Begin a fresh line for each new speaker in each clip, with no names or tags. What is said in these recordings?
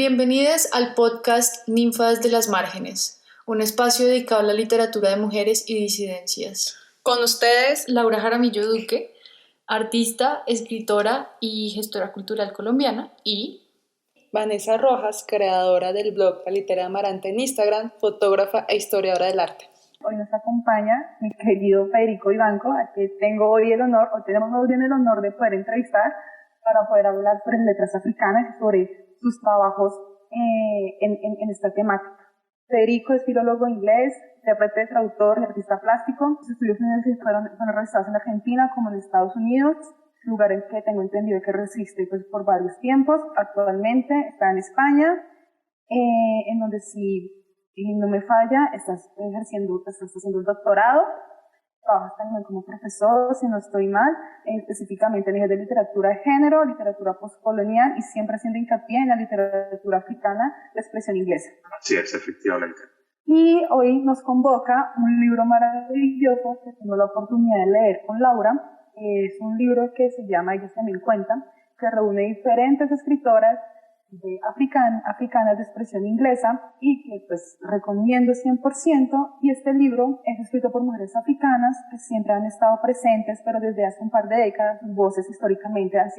Bienvenidas al podcast Ninfas de las Márgenes, un espacio dedicado a la literatura de mujeres y disidencias.
Con ustedes,
Laura Jaramillo Duque, artista, escritora y gestora cultural colombiana, y
Vanessa Rojas, creadora del blog La Litera Amarante en Instagram, fotógrafa e historiadora del arte.
Hoy nos acompaña mi querido Federico Ivanco, a quien tenemos hoy el honor de poder entrevistar para poder hablar sobre letras africanas y sobre sus trabajos en esta temática. Federico es filólogo inglés, intérprete, traductor y artista plástico. Sus estudios universitarios fueron realizados en Argentina como en Estados Unidos, lugar en que tengo entendido que resiste por varios tiempos. Actualmente está en España, en donde si no me falla, estás haciendo el doctorado. Trabajas también como profesor, si no estoy mal, específicamente en ejes de literatura de género, literatura postcolonial y siempre haciendo hincapié en la literatura africana de expresión inglesa.
Así es, efectivamente.
Y hoy nos convoca un libro maravilloso que tengo la oportunidad de leer con Laura. Es un libro que se llama Ellas también cuentan, que reúne diferentes escritoras africanas de expresión inglesa y que pues recomiendo 100%. Y este libro es escrito por mujeres africanas que siempre han estado presentes, pero desde hace un par de décadas sus voces históricamente han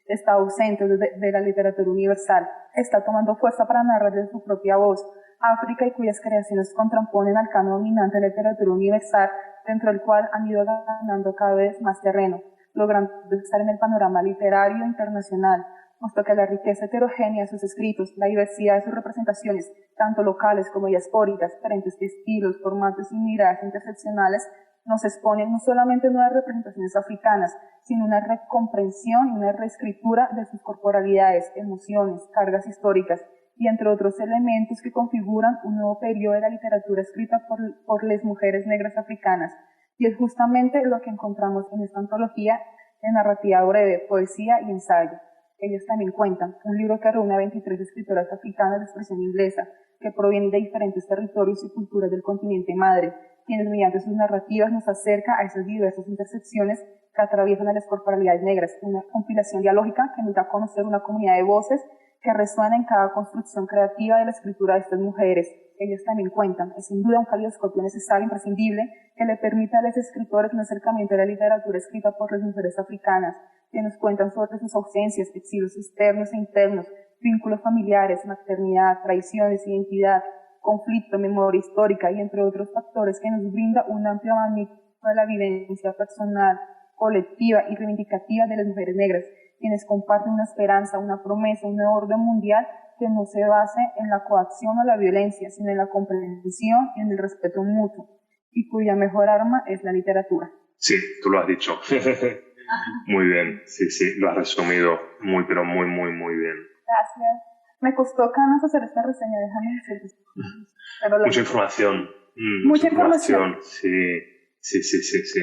estado ausentes de la literatura universal. Está tomando fuerza para narrar de su propia voz África, y cuyas creaciones contraponen al canon dominante de la literatura universal, dentro del cual han ido ganando cada vez más terreno, logrando estar en el panorama literario internacional, puesto que la riqueza heterogénea de sus escritos, la diversidad de sus representaciones, tanto locales como diaspóricas, diferentes estilos, formatos y miradas interseccionales, nos exponen no solamente nuevas representaciones africanas, sino una recomprensión y una reescritura de sus corporalidades, emociones, cargas históricas, y entre otros elementos que configuran un nuevo periodo de la literatura escrita por las mujeres negras africanas. Y es justamente lo que encontramos en esta antología de narrativa breve, poesía y ensayo. Ellas también cuentan, un libro que reúne a 23 escritoras africanas de expresión inglesa, que provienen de diferentes territorios y culturas del continente madre, quienes mediante sus narrativas nos acerca a esas diversas intersecciones que atraviesan a las corporalidades negras, una compilación dialógica que nos da a conocer una comunidad de voces que resuena en cada construcción creativa de la escritura de estas mujeres. Ellas también cuentan, es sin duda un caleidoscopio necesario, imprescindible, que le permita a los escritores un acercamiento a la literatura escrita por las mujeres africanas, que nos cuentan sobre sus ausencias, exilios externos e internos, vínculos familiares, maternidad, traiciones, identidad, conflicto, memoria histórica y entre otros factores, que nos brinda un amplio abanico de la vivencia personal, colectiva y reivindicativa de las mujeres negras, quienes comparten una esperanza, una promesa, un nuevo orden mundial que no se base en la coacción o la violencia, sino en la comprensión y en el respeto mutuo, y cuya mejor arma es la literatura.
Sí, tú lo has dicho. Muy bien, sí, lo has resumido muy bien.
Gracias. Me costó ganas hacer esta reseña, déjame decirte.
Mucha información.
Mucha información.
Sí.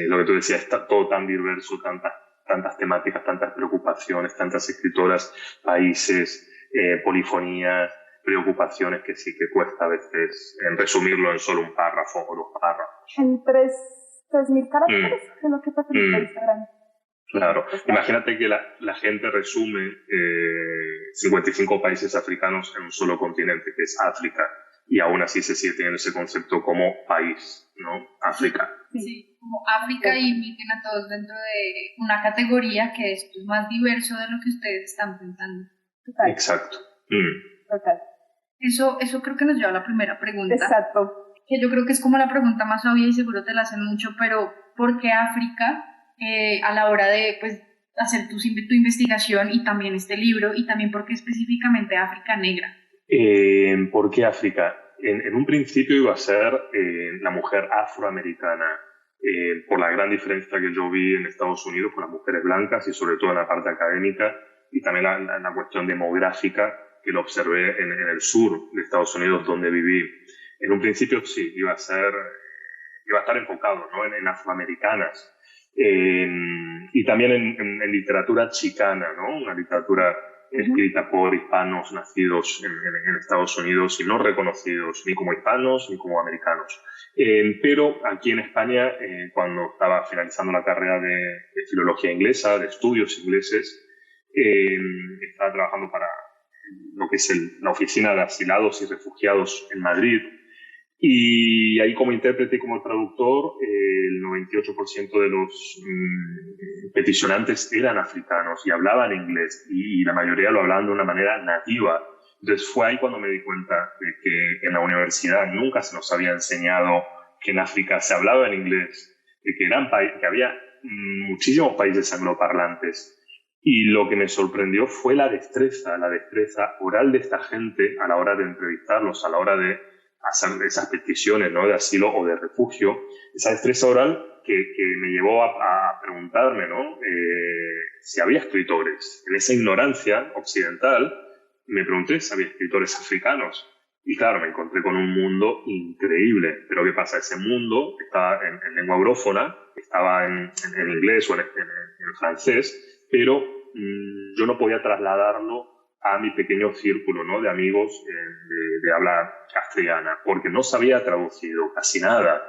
Lo que tú decías, está todo tan diverso, tantas temáticas, tantas preocupaciones, tantas escritoras, países, polifonías, preocupaciones que sí que cuesta a veces resumirlo en solo un párrafo o 2 párrafos.
En 3.000 caracteres, es lo que facilita Instagram.
Claro, imagínate que la gente resume 55 países africanos en un solo continente, que es África, y aún así se sigue teniendo ese concepto como país, ¿no? África.
Sí, como África, y meten a todos dentro de una categoría que es pues, más diverso de lo que ustedes están pensando.
Total.
Exacto.
Total.
Eso creo que nos lleva a la primera pregunta.
Exacto.
Que yo creo que es como la pregunta más obvia y seguro te la hacen mucho, pero ¿por qué África a la hora de pues, hacer tu investigación y también este libro, y también por qué específicamente África negra?
¿Por qué África? En un principio iba a ser la mujer afroamericana, por la gran diferencia que yo vi en Estados Unidos con las mujeres blancas y sobre todo en la parte académica, y también la cuestión demográfica que lo observé en el sur de Estados Unidos donde viví. En un principio sí, iba a estar enfocado, ¿no? en afroamericanas, y también en literatura chicana, ¿no? Una literatura escrita por hispanos nacidos en Estados Unidos y no reconocidos ni como hispanos ni como americanos. Pero aquí en España, cuando estaba finalizando la carrera de filología inglesa, de estudios ingleses, estaba trabajando para lo que es la Oficina de Asilados y Refugiados en Madrid. Y ahí como intérprete y como traductor, el 98% de los peticionantes eran africanos y hablaban inglés, y la mayoría lo hablaban de una manera nativa. Entonces fue ahí cuando me di cuenta de que en la universidad nunca se nos había enseñado que en África se hablaba en inglés, de que había muchísimos países angloparlantes. Y lo que me sorprendió fue la destreza oral de esta gente a la hora de entrevistarlos, a la hora de hacer esas peticiones, ¿no?, de asilo o de refugio. Esa destreza oral que me llevó a preguntarme, ¿no?, si había escritores. En esa ignorancia occidental me pregunté si había escritores africanos. Y claro, me encontré con un mundo increíble. Pero ¿qué pasa? Ese mundo estaba en lengua eurófona, estaba en inglés o en francés, pero yo no podía trasladarlo a mi pequeño círculo, ¿no?, de amigos de habla castellana, porque no sabía traducido casi nada.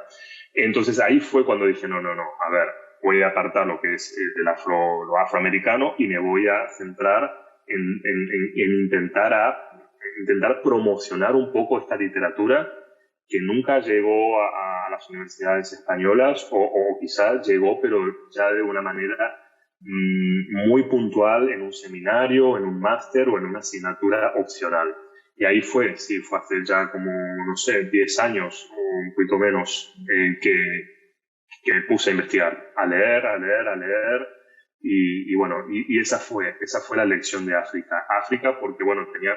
Entonces ahí fue cuando dije, no, a ver, voy a apartar lo que es lo afroamericano y me voy a centrar en intentar promocionar un poco esta literatura que nunca llegó a las universidades españolas, o quizás llegó, pero ya de una manera muy puntual en un seminario, en un máster o en una asignatura opcional. Y ahí fue hace ya como, no sé, 10 años o un poquito menos, que me puse a investigar, a leer, y bueno, y esa fue la lección de África. África porque, bueno, tenía,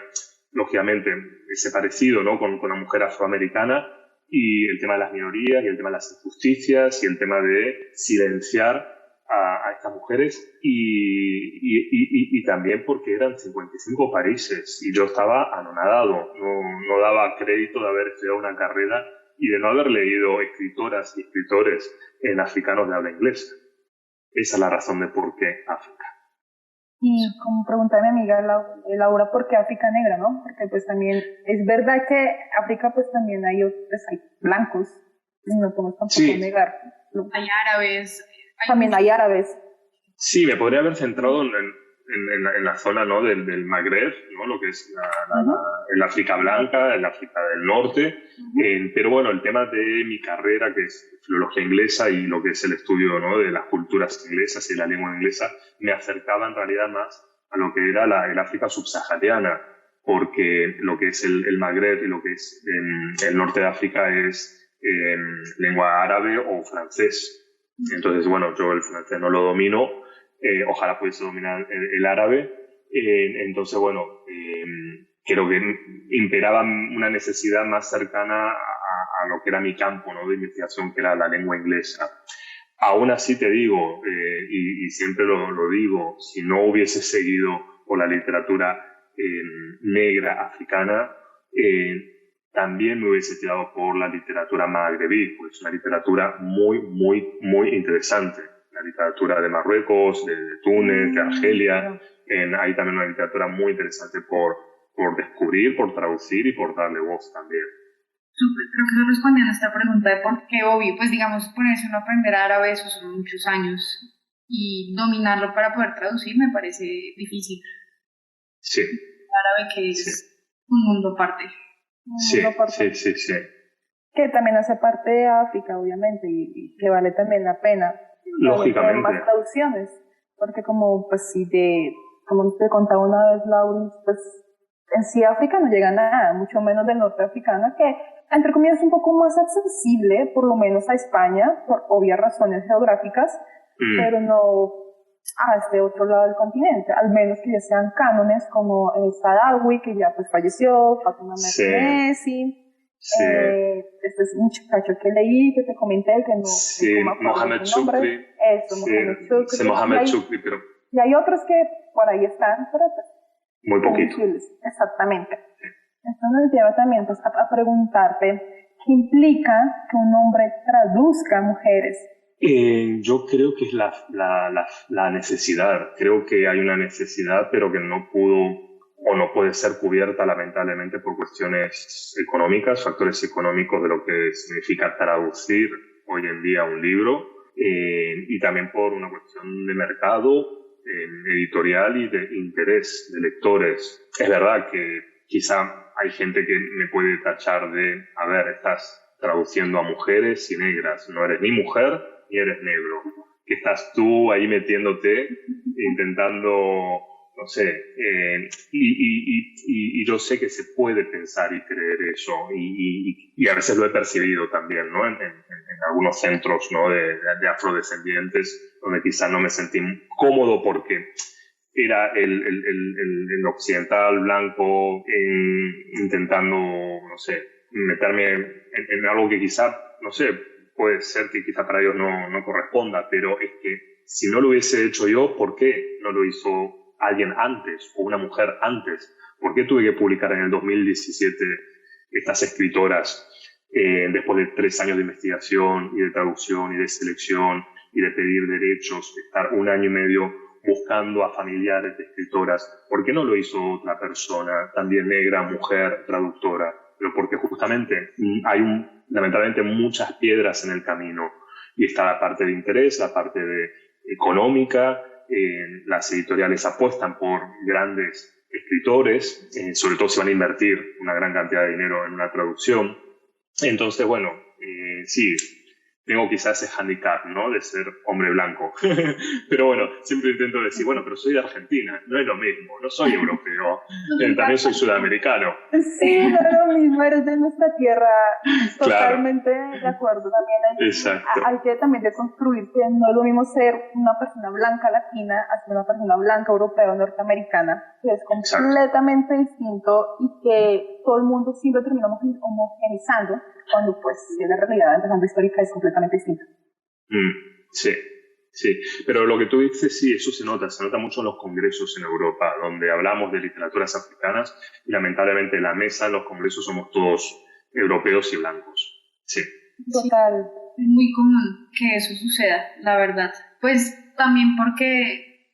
lógicamente, ese parecido, ¿no?, con la mujer afroamericana, y el tema de las minorías, y el tema de las injusticias, y el tema de silenciar a estas mujeres, y también porque eran 55 países y yo estaba anonadado, no daba crédito de haber estudiado una carrera y de no haber leído escritoras y escritores en africanos de habla inglesa. Esa es la razón de por qué África.
Y como preguntaba mi amiga Laura, ¿por qué África negra, no? Porque pues también es verdad que África pues también hay blancos, no podemos tampoco negar.
Hay árabes.
También hay árabes.
Sí, me podría haber centrado en la zona, ¿no?, del Magreb, ¿no?, lo que es el África blanca, el África del norte, pero bueno, el tema de mi carrera, que es filología inglesa y lo que es el estudio, ¿no?, de las culturas inglesas y la lengua inglesa, me acercaba en realidad más a lo que era el África subsahariana, porque lo que es el Magreb y lo que es el norte de África es lengua árabe o francés. Entonces, bueno, yo el francés no lo domino, ojalá pudiese dominar el árabe. Entonces, bueno, creo que imperaba una necesidad más cercana a lo que era mi campo, ¿no?, de investigación, que era la lengua inglesa. Aún así te digo, y siempre lo digo, si no hubiese seguido por la literatura negra africana, también me hubiese tirado por la literatura magrebí, pues es una literatura muy, muy, muy interesante. La literatura de Marruecos, de Túnez, de Argelia. Hay también una literatura muy interesante por descubrir, por traducir y por darle voz también.
Creo que eso respondiendo a esta pregunta de por qué, obvio, pues digamos, ponerse uno a aprender árabe, eso son muchos años, y dominarlo para poder traducir me parece difícil.
Sí.
Árabe, que es un mundo aparte.
Sí.
Que también hace parte de África, obviamente, y que vale también la pena.
Lógicamente.
Más traducciones, porque como te contaba una vez, Laura, pues en sí África no llega a nada, mucho menos del norte africano, que entre comillas es un poco más accesible, por lo menos a España, por obvias razones geográficas, pero no a este otro lado del continente, al menos que ya sean cánones como Sadawi, que ya pues falleció, Fatuma Mernissi, este es un muchacho que leí, que te comenté, que no
Mohamed Shukri. Mohamed Shukri, pero...
Y hay otros que por ahí están, pero pues,
muy poquito.
Exactamente. Entonces nos lleva también pues, a preguntarte, ¿qué implica que un hombre traduzca mujeres?
Yo creo que es la necesidad. Creo que hay una necesidad, pero que no puede ser cubierta, lamentablemente, por cuestiones económicas, factores económicos de lo que significa traducir hoy en día un libro, y también por una cuestión de mercado, editorial y de interés de lectores. Es verdad que quizá hay gente que me puede tachar de, a ver, estás traduciendo a mujeres y negras, no eres ni mujer ni eres negro. Que estás tú ahí metiéndote, intentando, no sé, y yo sé que se puede pensar y creer eso, y a veces lo he percibido también, ¿no? En algunos centros, ¿no? de afrodescendientes, donde quizá no me sentí cómodo porque era el occidental blanco intentando, no sé, meterme en algo que quizá, no sé, puede ser que quizá para ellos no corresponda, pero es que si no lo hubiese hecho yo, ¿por qué no lo hizo alguien antes o una mujer antes? ¿Por qué tuve que publicar en el 2017 estas escritoras después de 3 años de investigación y de traducción y de selección y de pedir derechos, estar 1 año y medio buscando a familiares de escritoras? ¿Por qué no lo hizo otra persona, también negra, mujer, traductora? Pero porque justamente hay lamentablemente muchas piedras en el camino, y está la parte de interés, la parte económica. Las editoriales apuestan por grandes escritores, sobre todo si van a invertir una gran cantidad de dinero en una traducción. Entonces, bueno, sí, tengo quizás ese handicap, ¿no?, de ser hombre blanco. Pero bueno, siempre intento decir, bueno, pero soy de Argentina, no es lo mismo, no soy europeo, también soy sudamericano.
Sí, no es lo mismo, eres de nuestra tierra, totalmente de acuerdo. También hay que también deconstruir que no es lo mismo ser una persona blanca latina a ser una persona blanca europea o norteamericana, que es completamente distinto y que todo el mundo siempre terminamos homogenizando, cuando pues la realidad empezando histórica es completamente distinta.
Sí, pero lo que tú dices, sí, eso se nota mucho en los congresos en Europa, donde hablamos de literaturas africanas y lamentablemente en la mesa en los congresos somos todos europeos y blancos. Sí.
Total.
Es muy común que eso suceda, la verdad. Pues también porque,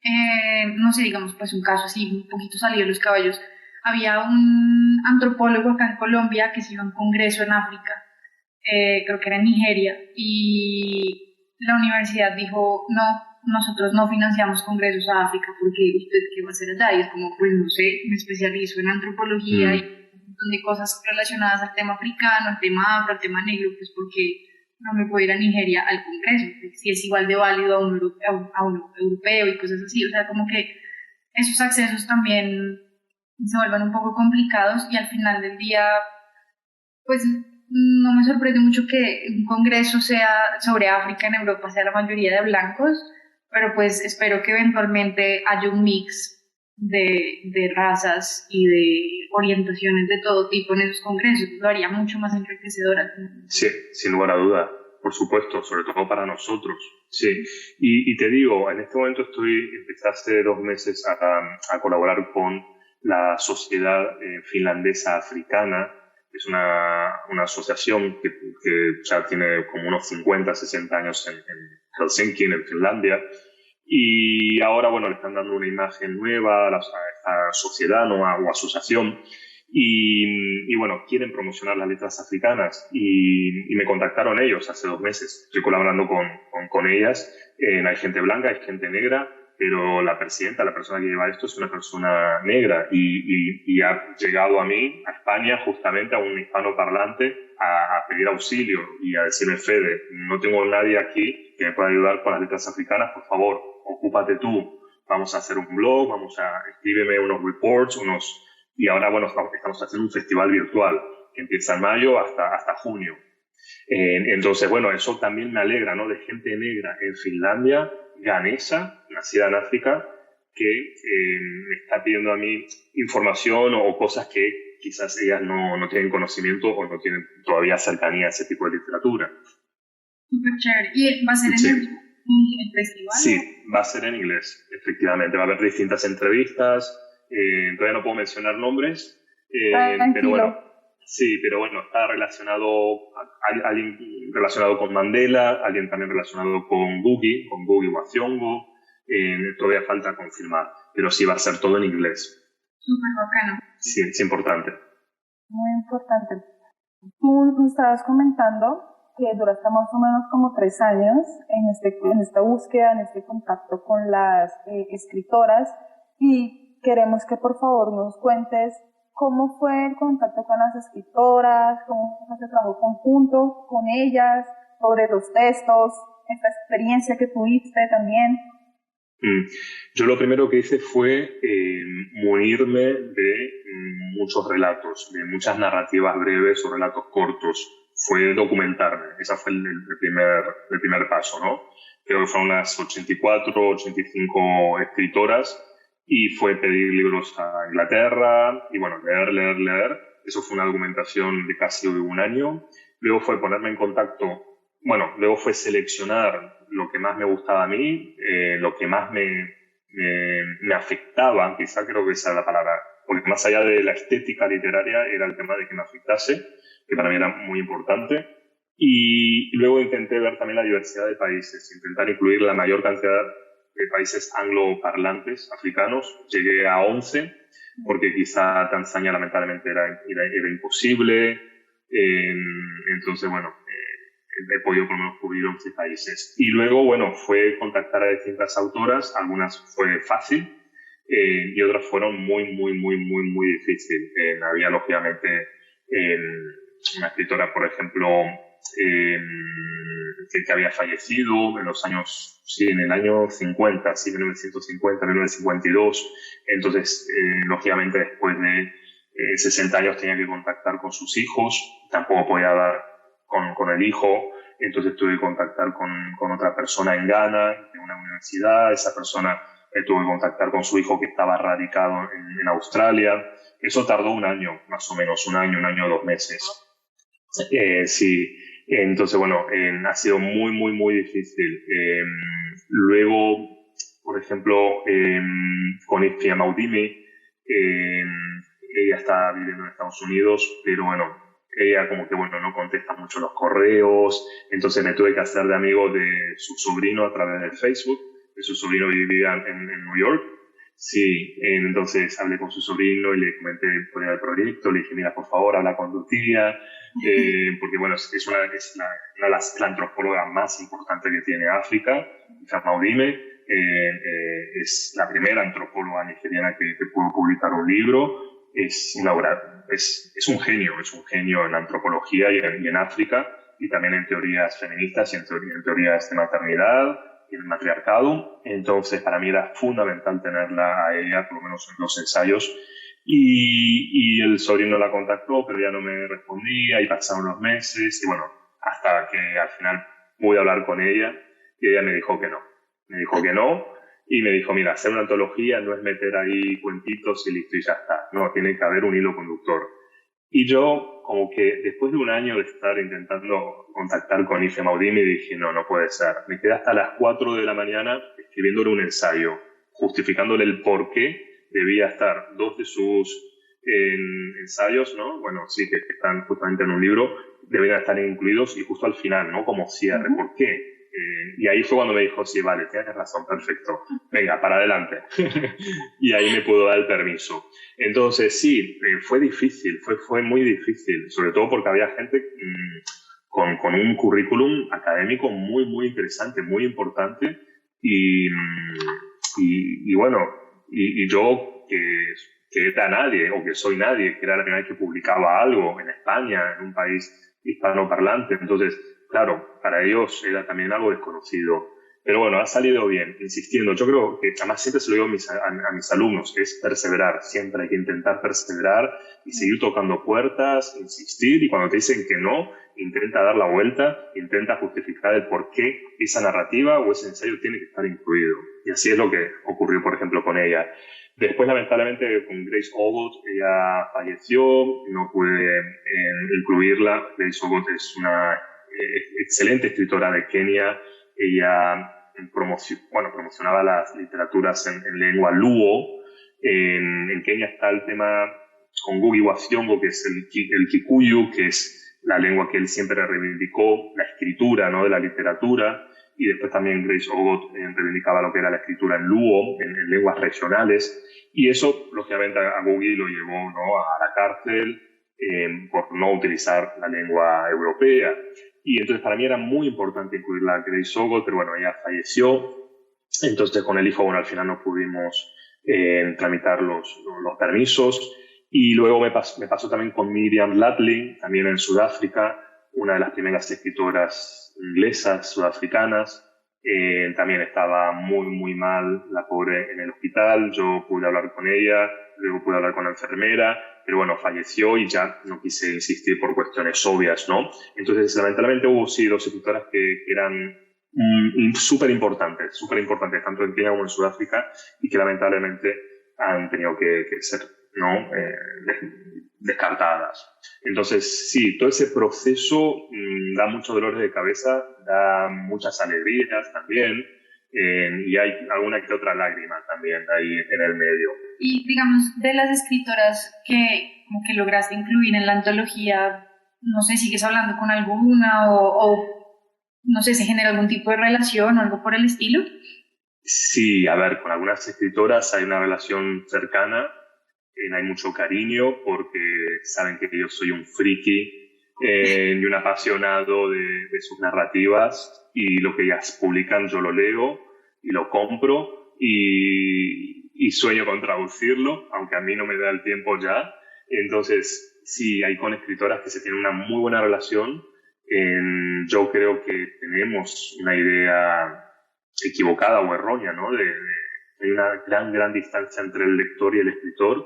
no sé, digamos, pues un caso así, un poquito salido de los caballos. Había un antropólogo acá en Colombia que se iba a un congreso en África, creo que era en Nigeria, y la universidad dijo, no, nosotros no financiamos congresos a África porque usted qué va a hacer allá, y es como, pues no sé, me especializo en antropología y un montón de cosas relacionadas al tema africano, al tema afro, al tema negro, pues porque no me puedo ir a Nigeria al congreso, si es igual de válido a un europeo y cosas así, o sea, como que esos accesos también se vuelven un poco complicados, y al final del día, pues no me sorprende mucho que un congreso sea sobre África en Europa sea la mayoría de blancos, pero pues espero que eventualmente haya un mix de razas y de orientaciones de todo tipo en esos congresos. Lo haría mucho más enriquecedor.
Sí, sin lugar a duda, por supuesto, sobre todo para nosotros. Sí, y te digo, en este momento empecé hace 2 meses a colaborar con la Sociedad Finlandesa Africana. Es una asociación que ya tiene como unos 50, 60 años en Helsinki, en Finlandia, y ahora, bueno, le están dando una imagen nueva a esta sociedad, ¿no?, o asociación, y bueno, quieren promocionar las letras africanas, y me contactaron ellos hace 2 meses. Estoy colaborando con ellas. Hay gente blanca, hay gente negra, pero la presidenta, la persona que lleva esto, es una persona negra, y ha llegado a mí, a España, justamente a un hispanoparlante, a pedir auxilio y a decirme, Fede, no tengo nadie aquí que me pueda ayudar con las letras africanas, por favor, ocúpate tú, vamos a hacer un blog, escríbeme unos reports, y ahora, bueno, estamos haciendo un festival virtual que empieza en mayo hasta junio. Entonces, bueno, eso también me alegra, ¿no?, de gente negra en Finlandia, ganesa, nacida en África, que me está pidiendo a mí información o cosas que quizás ellas no tienen conocimiento o no tienen todavía cercanía a ese tipo de literatura.
Súper chévere. ¿Y va a ser en el festival?
Sí, va a ser en inglés, efectivamente. Va a haber distintas entrevistas. Todavía no puedo mencionar nombres, pero bueno. Sí, pero bueno, está alguien relacionado con Mandela, alguien también relacionado con Ngugi wa Thiong'o. Todavía falta confirmar, pero sí va a ser todo en inglés.
Súper bacano.
Sí, es importante.
Muy importante. Tú estabas comentando que duraste más o menos como 3 años en esta búsqueda, en este contacto con las escritoras, y queremos que por favor nos cuentes cómo fue el contacto con las escritoras, cómo fue ese trabajo conjunto con ellas, sobre los textos, esta experiencia que tuviste también.
Yo lo primero que hice fue munirme de muchos relatos, de muchas narrativas breves o relatos cortos. Fue documentarme. Ese fue el primer paso, ¿no? Creo que fueron unas 84, 85 escritoras y fue pedir libros a Inglaterra y, bueno, leer. Eso fue una documentación de casi 1 año. Luego fue ponerme en contacto, luego fue seleccionar lo que más me gustaba a mí, lo que más me afectaba, quizá creo que esa es la palabra, porque más allá de la estética literaria era el tema de que me afectase, que para mí era muy importante. Y luego intenté ver también la diversidad de países, intentar incluir la mayor cantidad de países angloparlantes africanos. Llegué a 11, porque quizá Tanzania lamentablemente era imposible. Entonces, he podido por lo menos cubrir 11 países. Y luego, fue contactar a distintas autoras. Algunas fue fácil y otras fueron muy, muy, muy, muy, muy difícil. Había, lógicamente, una escritora, por ejemplo, que había fallecido en el año 50, 1950, 1952. Entonces, lógicamente, después de 60 años tenía que contactar con sus hijos. Tampoco podía dar con el hijo, entonces tuve que contactar con otra persona en Ghana, en una universidad. Esa persona tuve que contactar con su hijo que estaba radicado en Australia. Eso tardó 1 año, más o menos, 1 año, 2 meses. Sí, entonces ha sido muy, muy, muy difícil. Luego, por ejemplo, con Ifeoma Maudime, ella está viviendo en Estados Unidos, pero ella como que no contesta mucho los correos, entonces me tuve que hacer de amigo de su sobrino a través del Facebook. Su sobrino vivía en New York. Sí, entonces hablé con su sobrino y le comenté por el proyecto, le dije, mira, por favor, habla con tu tía, porque es una de las antropólogas más importantes que tiene África. Ifeoma Maudime es la primera antropóloga nigeriana que pudo publicar un libro. Es un genio en la antropología y en África, y también en teorías feministas y en teorías de maternidad y el matriarcado. Entonces, para mí era fundamental tenerla a ella, por lo menos en los ensayos. Y el sobrino la contactó, pero ya no me respondía, y pasaron los meses, y hasta que al final pude hablar con ella, y ella me dijo que no. Y me dijo, mira, hacer una antología no es meter ahí cuentitos y listo y ya está. No, tiene que haber un hilo conductor. Y yo, como que después de 1 año de estar intentando contactar con Ifeoma Maudime, dije, no puede ser. Me quedé hasta las 4 de la mañana escribiéndole un ensayo, justificándole el por qué debía estar 2 de sus ensayos, ¿no? Sí, que están justamente en un libro, deberían estar incluidos, y justo al final, ¿no? Como cierre, ¿por qué? Y ahí fue cuando me dijo, sí, vale, tienes razón, perfecto, venga, para adelante. Y ahí me pudo dar el permiso. Entonces, sí, fue difícil, fue muy difícil, sobre todo porque había gente con un currículum académico muy, muy interesante, muy importante, y yo que era nadie, o que soy nadie, que era la primera vez que publicaba algo en España, en un país hispanoparlante. Entonces, claro, para ellos era también algo desconocido. Pero ha salido bien, insistiendo. Yo creo que además siempre se lo digo a mis alumnos, es perseverar. Siempre hay que intentar perseverar y seguir tocando puertas, insistir, y cuando te dicen que no, intenta dar la vuelta, intenta justificar el por qué esa narrativa o ese ensayo tiene que estar incluido. Y así es lo que ocurrió, por ejemplo, con ella. Después, lamentablemente, con Grace Ogot, ella falleció, no pude incluirla. Grace Ogot es una excelente escritora de Kenia. Ella promocionaba las literaturas en lengua luo. En Kenia está el tema con Ngugi wa Thiong'o, que es el Kikuyu, que es la lengua que él siempre reivindicó, la escritura, ¿no?, de la literatura. Y después también Grace Ogot reivindicaba lo que era la escritura en luo, en lenguas regionales. Y eso, lógicamente, a Ngugi lo llevó, ¿no?, a la cárcel por no utilizar la lengua europea. Y entonces para mí era muy importante incluirla a Grace Sogol, pero bueno, ella falleció. Entonces con el hijo, bueno, al final no pudimos tramitar los permisos. Y luego me pasó también con Miriam Latling, también en Sudáfrica, una de las primeras escritoras inglesas sudafricanas. También estaba muy, muy mal la pobre en el hospital. Yo pude hablar con ella, luego pude hablar con la enfermera, pero bueno, falleció y ya no quise insistir por cuestiones obvias, ¿no? Entonces, lamentablemente hubo sí dos escritoras que eran súper importantes, tanto en Kenia como en Sudáfrica, y que lamentablemente han tenido que ser, ¿no? Descartadas. Entonces, sí, todo ese proceso da muchos dolores de cabeza, da muchas alegrías también, y hay alguna que otra lágrima también ahí en el medio.
Y digamos, de las escritoras como que lograste incluir en la antología, no sé, ¿sigues hablando con alguna o no sé, se genera algún tipo de relación o algo por el estilo?
Sí, a ver, con algunas escritoras hay una relación cercana, hay mucho cariño porque saben que yo soy un friki y un apasionado de sus narrativas, y lo que ellas publican yo lo leo y lo compro y sueño con traducirlo, aunque a mí no me da el tiempo ya. Entonces, sí, hay con escritoras que se tiene una muy buena relación. Yo creo que tenemos una idea equivocada o errónea, ¿no? Hay una gran distancia entre el lector y el escritor,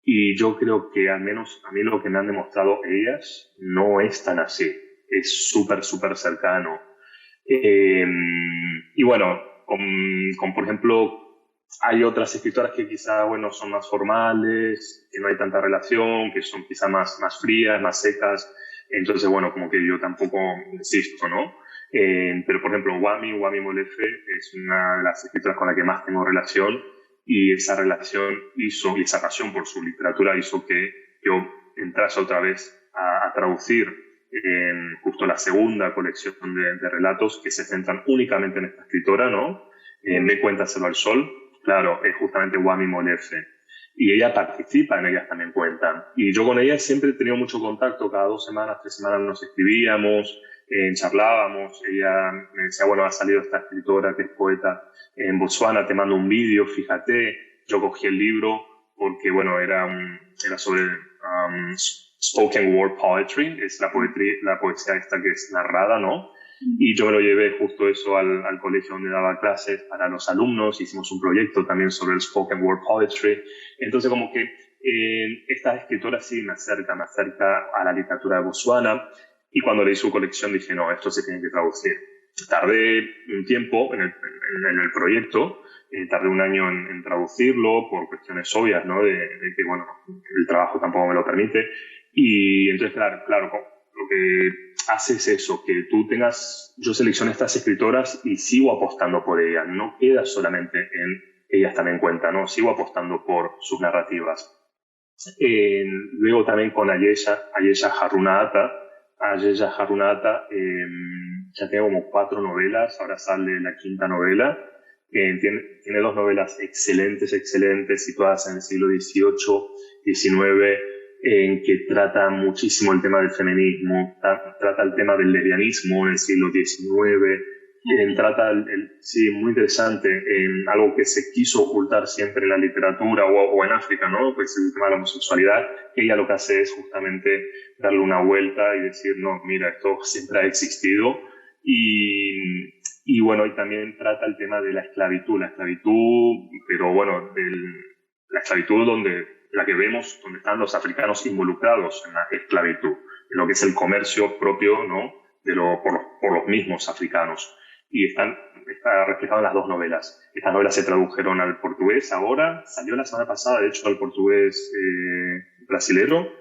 y yo creo que al menos a mí lo que me han demostrado ellas no es tan así, es súper cercano. Y bueno, por ejemplo, hay otras escritoras que quizá, bueno, son más formales, que no hay tanta relación, que son quizá más frías, más secas. Entonces, bueno, como que yo tampoco insisto, ¿no? Pero, por ejemplo, Wami Molefe es una de las escritoras con la que más tengo relación, y esa relación y esa pasión por su literatura hizo que yo entrase otra vez a traducir justo la segunda colección de relatos que se centran únicamente en esta escritora, ¿no? Me Cuéntaselo al Sol, claro, es justamente Wami Molefe. Y ella participa en Ellas También Cuentan. Y yo con ella siempre he tenido mucho contacto, cada 2 semanas, 3 semanas nos escribíamos, charlábamos. Ella me decía, bueno, ha salido esta escritora que es poeta en Botswana, te mando un vídeo, fíjate. Yo cogí el libro porque, bueno, era sobre spoken word poetry, es la poesía esta que es narrada, ¿no? Y yo me lo llevé justo eso al colegio donde daba clases para los alumnos. Hicimos un proyecto también sobre el spoken word poetry. Entonces, como que esta escritora sí me acerca a la literatura de Botswana. Y cuando leí su colección dije, no, esto se tiene que traducir. Tardé un tiempo en el proyecto, tardé 1 año en traducirlo por cuestiones obvias, ¿no? De que, bueno, el trabajo tampoco me lo permite. Y entonces, claro, lo que hace es eso, que yo selecciono estas escritoras y sigo apostando por ellas. No queda solamente en Ellas También Cuentan, ¿no? Sigo apostando por sus narrativas. Luego también con Ayesha Haruna-Ata. Ayesha Haruna-Ata ya tiene como 4 novelas, ahora sale la 5ª novela. Tiene 2 novelas excelentes, situadas en el siglo XVIII, XIX, en que trata muchísimo el tema del feminismo, trata el tema del lesbianismo en el siglo XIX, sí, muy interesante, algo que se quiso ocultar siempre en la literatura o en África, ¿no? Pues el tema de la homosexualidad. Ella lo que hace es justamente darle una vuelta y decir, no, mira, esto siempre ha existido. Y bueno, y también trata el tema de la esclavitud, pero bueno, la esclavitud la que vemos donde están los africanos involucrados en la esclavitud, en lo que es el comercio propio, ¿no? Por los mismos africanos. Y está reflejado en las 2 novelas. Estas novelas se tradujeron al portugués ahora, salió la semana pasada, de hecho, al portugués brasilero,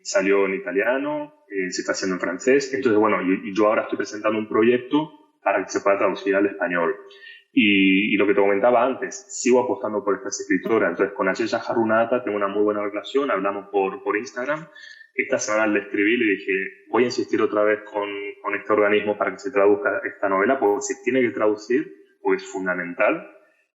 salió en italiano, se está haciendo en francés. Entonces, bueno, y yo ahora estoy presentando un proyecto para que se pueda traducir al español. Y lo que te comentaba antes, sigo apostando por estas escritoras. Entonces, con Ayesha Haruna-Ata tengo una muy buena relación, hablamos por Instagram. Esta semana le escribí y le dije, voy a insistir otra vez con este organismo para que se traduzca esta novela, porque se tiene que traducir, porque es fundamental,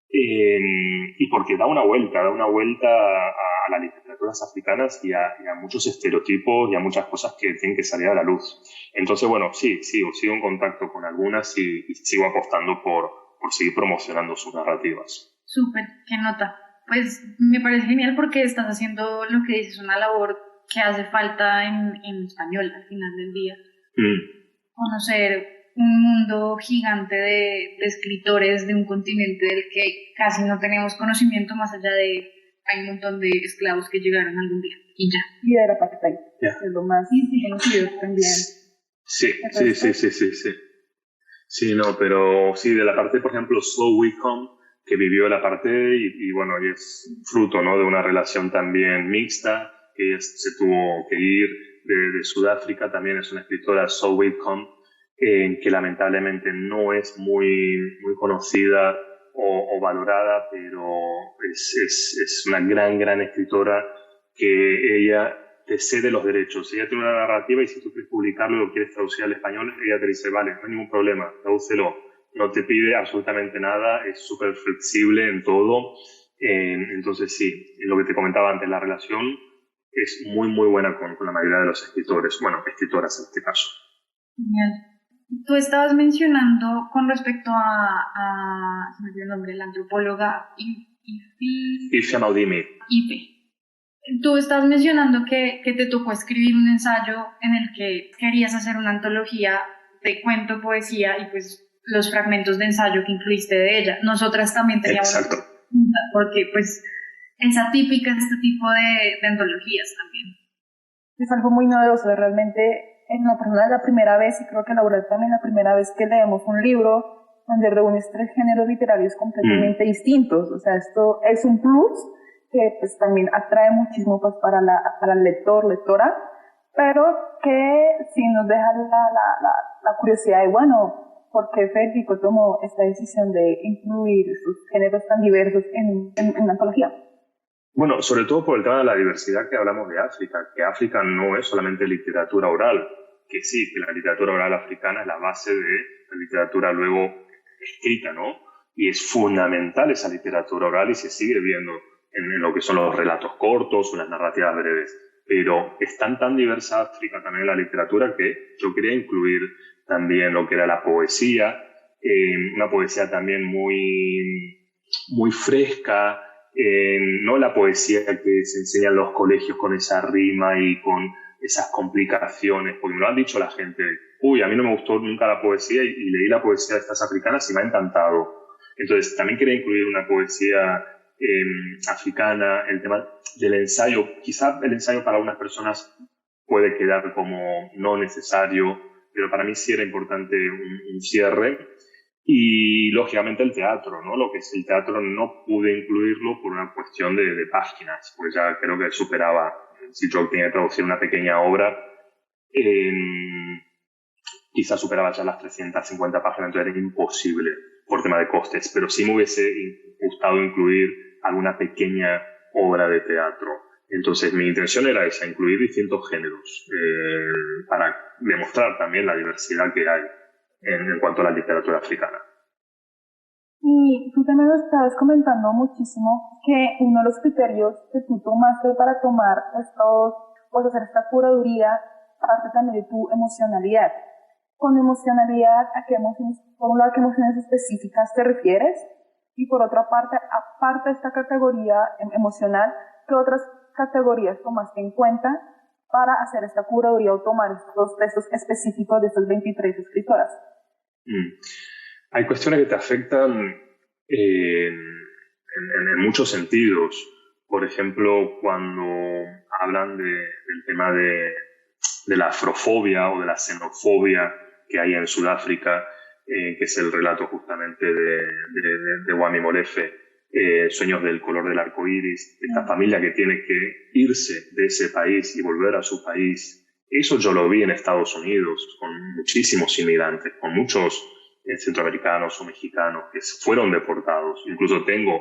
y porque da una vuelta a las literaturas africanas y a muchos estereotipos y a muchas cosas que tienen que salir a la luz. Entonces, bueno, sí, sigo en contacto con algunas y sigo apostando por seguir promocionando sus narrativas.
Súper, qué nota. Pues me parece genial porque estás haciendo lo que dices, una labor que hace falta en español al final del día. Conocer un mundo gigante de escritores de un continente del que casi no tenemos conocimiento, más allá de hay un montón de esclavos que llegaron algún día y ya.
Y de la Pakistán, es lo más conocido también.
Sí. Sí, no, pero sí, de la parte, por ejemplo, Slow Wickham, que vivió el apartheid y bueno, y es fruto, ¿no?, de una relación también mixta, que se tuvo que ir de Sudáfrica. También es una escritora, Slow Wickham, que lamentablemente no es muy conocida o valorada, pero es una gran escritora que ella te cede los derechos. Ella tiene una narrativa y si tú quieres publicarlo y lo quieres traducir al español, ella te dice, vale, no hay ningún problema, tradúcelo. No te pide absolutamente nada, es súper flexible en todo. Entonces sí, lo que te comentaba antes, la relación es muy buena con la mayoría de los escritores, bueno, escritoras en este caso.
Genial. Tú estabas mencionando con respecto se me olvidó el nombre, la antropóloga
Ife Amaudimi.
Ife. Tú estabas mencionando que te tocó escribir un ensayo en el que querías hacer una antología de cuento, poesía y pues los fragmentos de ensayo que incluiste de ella. Nosotras también teníamos
Exacto.
Porque pues es atípica este tipo de antologías también.
Es algo muy novedoso, realmente en lo personal la primera vez, y creo que Laura también la primera vez que leemos un libro donde reúnes 3 géneros literarios completamente distintos. O sea, esto es un plus que pues también atrae muchísimo pues para el lector, lectora, pero que sí nos deja la curiosidad de, bueno, ¿por qué Federico tomó esta decisión de incluir estos géneros tan diversos en la antología?
Bueno, sobre todo por el tema de la diversidad que hablamos de África, que África no es solamente literatura oral, que sí, que la literatura oral africana es la base de la literatura luego escrita, ¿no? Y es fundamental esa literatura oral y se sigue viendo en lo que son los relatos cortos o las narrativas breves. Pero es tan diversa África también en la literatura que yo quería incluir también lo que era la poesía, una poesía también muy fresca, no la poesía que se enseña en los colegios con esa rima y con esas complicaciones, porque me lo han dicho la gente, a mí no me gustó nunca la poesía y leí la poesía de estas africanas y me ha encantado. Entonces también quería incluir una poesía africana, el tema del ensayo. Quizá el ensayo para algunas personas puede quedar como no necesario, pero para mí sí era importante un cierre. Y lógicamente el teatro, ¿no? Lo que es el teatro no pude incluirlo por una cuestión de páginas, porque ya creo que superaba, si yo tenía que traducir una pequeña obra, quizás superaba ya las 350 páginas, entonces era imposible por tema de costes, pero sí me hubiese gustado incluir alguna pequeña obra de teatro. Entonces mi intención era esa, incluir distintos géneros para demostrar también la diversidad que hay en cuanto a la literatura africana.
Y tú también nos estabas comentando muchísimo que uno de los criterios que tú tomaste para tomar hacer esta curaduría, parte también de tu emocionalidad. Con emocionalidad, por un lado, ¿a qué emociones específicas te refieres? Y por otra parte, aparte de esta categoría emocional, ¿qué otras categorías tomaste en cuenta para hacer esta curaduría o tomar estos textos específicos de estas 23 escritoras?
Hay cuestiones que te afectan en muchos sentidos. Por ejemplo, cuando hablan del tema de la afrofobia o de la xenofobia que hay en Sudáfrica, que es el relato justamente de Wami Molefe, Sueños del color del arco iris, esta familia que tiene que irse de ese país y volver a su país. Eso yo lo vi en Estados Unidos, con muchísimos inmigrantes, con muchos centroamericanos o mexicanos que fueron deportados. Incluso tengo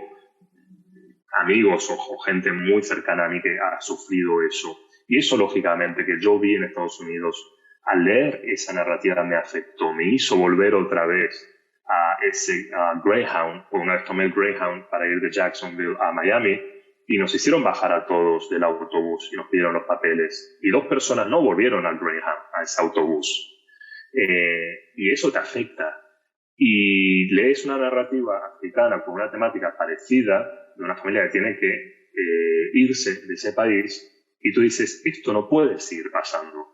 amigos o gente muy cercana a mí que ha sufrido eso. Y eso, lógicamente, que yo vi en Estados Unidos, al leer esa narrativa me afectó, me hizo volver otra vez a ese Greyhound, o una vez tomé el Greyhound para ir de Jacksonville a Miami, y nos hicieron bajar a todos del autobús y nos pidieron los papeles. Y 2 personas no volvieron al Birmingham, a ese autobús. Y eso te afecta. Y lees una narrativa africana con una temática parecida, de una familia que tiene que irse de ese país, y tú dices, esto no puede seguir pasando.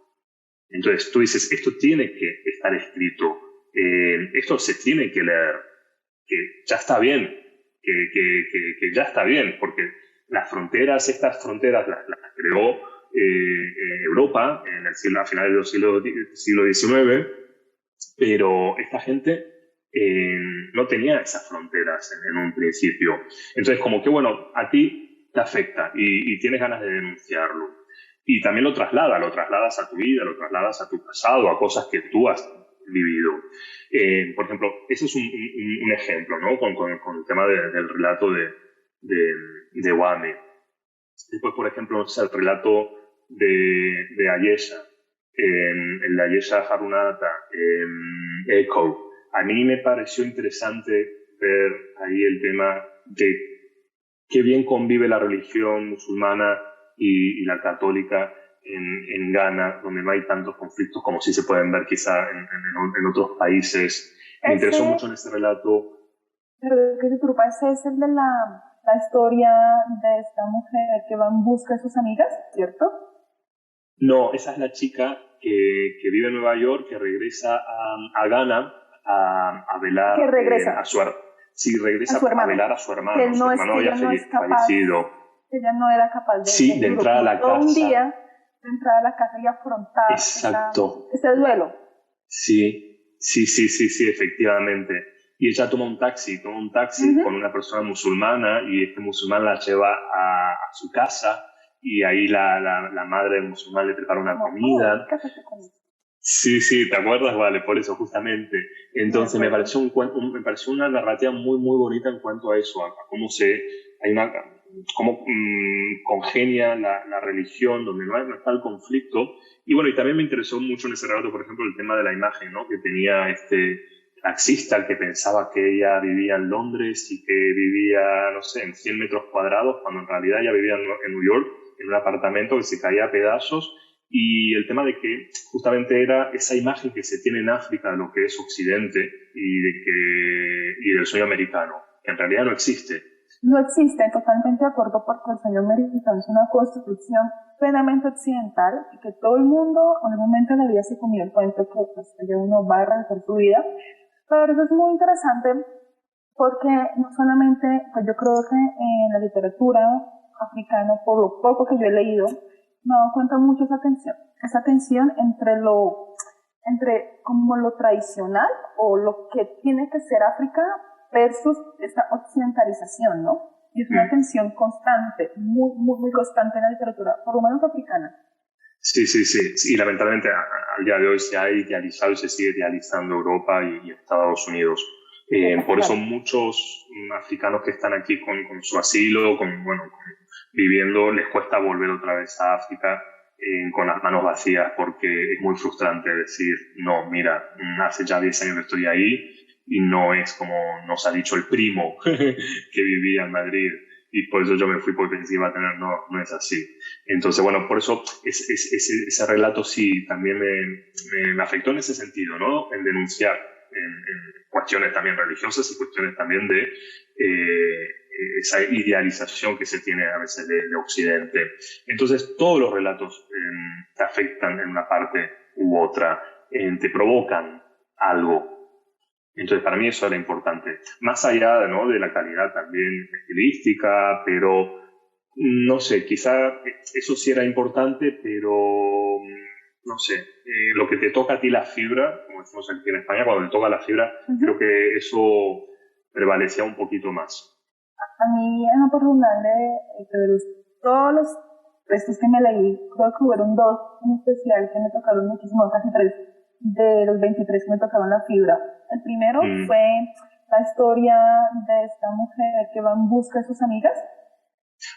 Entonces tú dices, esto tiene que estar escrito, esto se tiene que leer, que ya está bien, que ya está bien, porque las fronteras, estas fronteras las creó Europa a finales del siglo XIX, pero esta gente no tenía esas fronteras en un principio. Entonces, como que, bueno, a ti te afecta y tienes ganas de denunciarlo. Y también lo trasladas a tu vida, lo trasladas a tu pasado, a cosas que tú has vivido. Por ejemplo, ese es un ejemplo, ¿no? Con el tema del relato de Wame. Después, por ejemplo, el relato de Ayesha, el de Ayesha Harunata, Echo. A mí me pareció interesante ver ahí el tema de qué bien convive la religión musulmana y la católica en Ghana, donde no hay tantos conflictos como sí se pueden ver quizá en otros países. Me interesó mucho en este relato.
Pero que se trupa, ese es el de la historia de esta mujer que va en busca de sus amigas, ¿cierto?
No, esa es la chica que vive en Nueva York, que regresa a Ghana a velar
que regresa.
regresa a velar a su hermano.
Que
su
no
hermano había fallecido.
Ella no era capaz
de entrar a la casa.
Un día de entrar a la casa y afrontar ese duelo.
Sí, efectivamente. Y ella toma un taxi con una persona musulmana, y este musulmán la lleva a su casa, y ahí la madre del musulmán le prepara una comida. Sí, ¿te acuerdas? Vale, por eso justamente. Entonces me pareció una narrativa muy, muy bonita en cuanto a eso, a cómo congenia la religión, donde no está el conflicto. Y bueno, y también me interesó mucho en ese relato, por ejemplo, el tema de la imagen, ¿no? Que tenía este taxista que pensaba que ella vivía en Londres y que vivía, no sé, en 100 metros cuadrados, cuando en realidad ella vivía en New York, en un apartamento que se caía a pedazos. Y el tema de que justamente era esa imagen que se tiene en África de lo que es Occidente y del sueño americano, que en realidad no existe.
No existe, totalmente de acuerdo, porque el sueño americano es una construcción plenamente occidental y que todo el mundo en algún momento de la vida se comió el cuento que pues, uno va a realizar su vida. Pero eso es muy interesante porque no solamente, pues yo creo que en la literatura africana, por lo poco que yo he leído, me he dado cuenta mucho esa tensión entre como lo tradicional o lo que tiene que ser África versus esta occidentalización, ¿no? Y es una tensión constante, muy, muy, muy constante en la literatura, por lo menos africana.
Sí. Y lamentablemente al día de hoy se ha idealizado y se sigue idealizando Europa y Estados Unidos. Por eso muchos africanos que están aquí con su asilo, viviendo, les cuesta volver otra vez a África con las manos vacías, porque es muy frustrante decir, no, mira, hace ya 10 años que estoy ahí y no es como nos ha dicho el primo que vivía en Madrid y por eso yo me fui porque pensé que iba a tener, no es así. Entonces, bueno, por eso ese relato sí también me afectó en ese sentido, ¿no? En denunciar en cuestiones también religiosas y cuestiones también de esa idealización que se tiene a veces de Occidente. Entonces, todos los relatos te afectan en una parte u otra, te provocan algo. Entonces, para mí eso era importante. Más allá, ¿no?, de la calidad también estilística, pero no sé, quizá eso sí era importante, pero no sé, lo que te toca a ti la fibra, como decimos aquí en España, cuando te toca la fibra, creo que eso prevalecía un poquito más.
A mí, en lo personal, de todos los textos que me leí, creo que hubieron 2 en especial que me tocaron muchísimo, casi 3 de los 23 que me tocaron la fibra. El primero fue la historia de esta mujer que va en busca de sus amigas.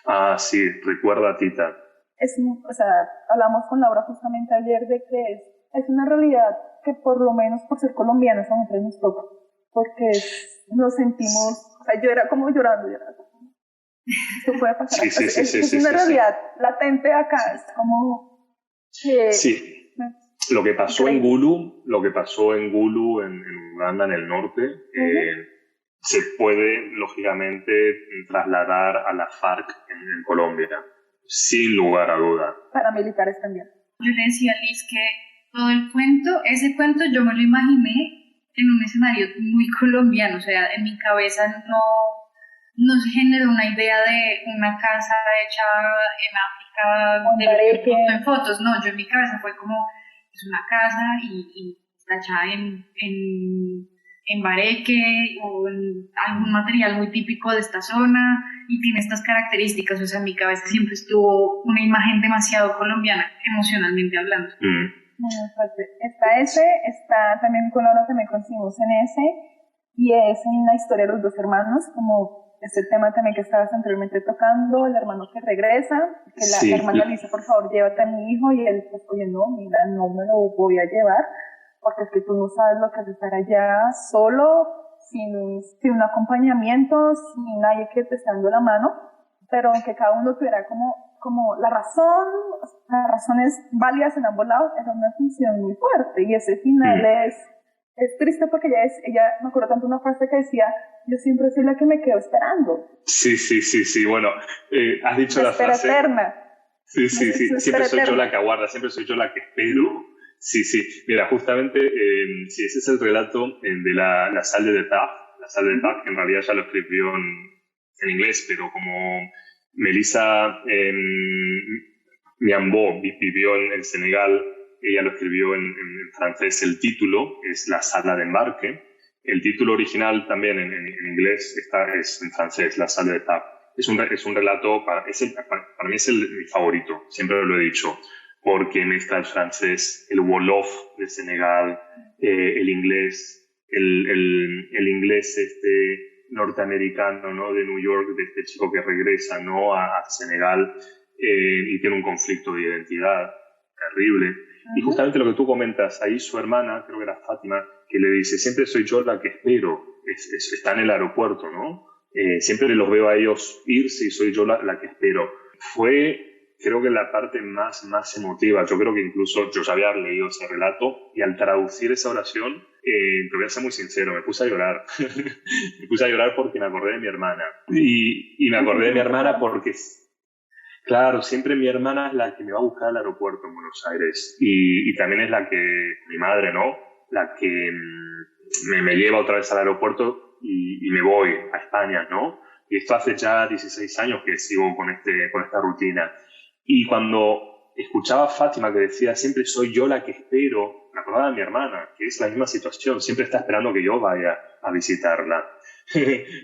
Ah, sí, recuerda a Tita.
Hablamos con Laura justamente ayer de que es una realidad que por lo menos por ser colombianos a nosotros nos toca, porque nos sentimos, yo era como llorando, Esto puede pasar.
Sí,
Es una realidad latente acá, es como que...
Sí, lo que pasó en Gulu, en Uganda, en el norte, se puede, lógicamente, trasladar a la FARC en Colombia, sin lugar a duda.
Paramilitares también.
Yo le decía a Liz que todo el cuento, ese cuento yo me lo imaginé en un escenario muy colombiano, o sea, en mi cabeza no se generó una idea de una casa hecha en África en fotos, no, yo en mi cabeza fue como, es una casa y está hecha en bareque o en algún material muy típico de esta zona y tiene estas características, o sea, en mi cabeza siempre estuvo una imagen demasiado colombiana, emocionalmente hablando.
Está también con Laura, también coincidimos en ese, y es en la historia de los dos hermanos, como este tema también que estabas anteriormente tocando, el hermano que regresa, que la hermana le dice, por favor, llévate a mi hijo, y él pues, oye, no, mira, no me lo voy a llevar, porque es que tú no sabes lo que es estar allá solo, sin un acompañamiento, sin nadie que te esté dando la mano, pero en que cada uno tuviera como las razones válidas en ambos lados, era una función muy fuerte, y ese final es triste porque ella, me acuerdo tanto una frase que decía, yo siempre soy la que me quedo esperando.
Sí, bueno, has dicho la frase.
Espera eterna.
Sí, siempre soy yo la que aguarda, siempre soy yo la que espero. Sí, mira, justamente, ese es el relato de la Salle de Paz. La Salle de Paz, que en realidad ya lo escribió en inglés, pero como Melissa Miambo vivió en Senegal, ella lo escribió en francés. El título es La Sala de Embarque. El título original también en inglés es en francés, La Salle de Paz. Es un relato, para mí es mi favorito, siempre lo he dicho, porque mezcla el francés, el wolof de Senegal, el inglés, el inglés norteamericano, ¿no? De New York, de este chico que regresa, ¿no? a Senegal y tiene un conflicto de identidad terrible. Y justamente lo que tú comentas, ahí su hermana, creo que era Fátima, que le dice, siempre soy yo la que espero, está en el aeropuerto, ¿no? Siempre los veo a ellos irse y soy yo la que espero. Fue, creo que la parte más emotiva. Yo creo que incluso yo ya había leído ese relato y al traducir esa oración, te voy a ser muy sincero, me puse a llorar. Me puse a llorar porque me acordé de mi hermana. Y me acordé de mi hermana porque... Claro, siempre mi hermana es la que me va a buscar al aeropuerto en Buenos Aires y también es la que, mi madre, ¿no? La que me lleva otra vez al aeropuerto y me voy a España, ¿no? Y esto hace ya 16 años que sigo con esta rutina. Y cuando escuchaba a Fátima que decía, siempre soy yo la que espero, me acordaba de mi hermana, que es la misma situación, siempre está esperando que yo vaya a visitarla.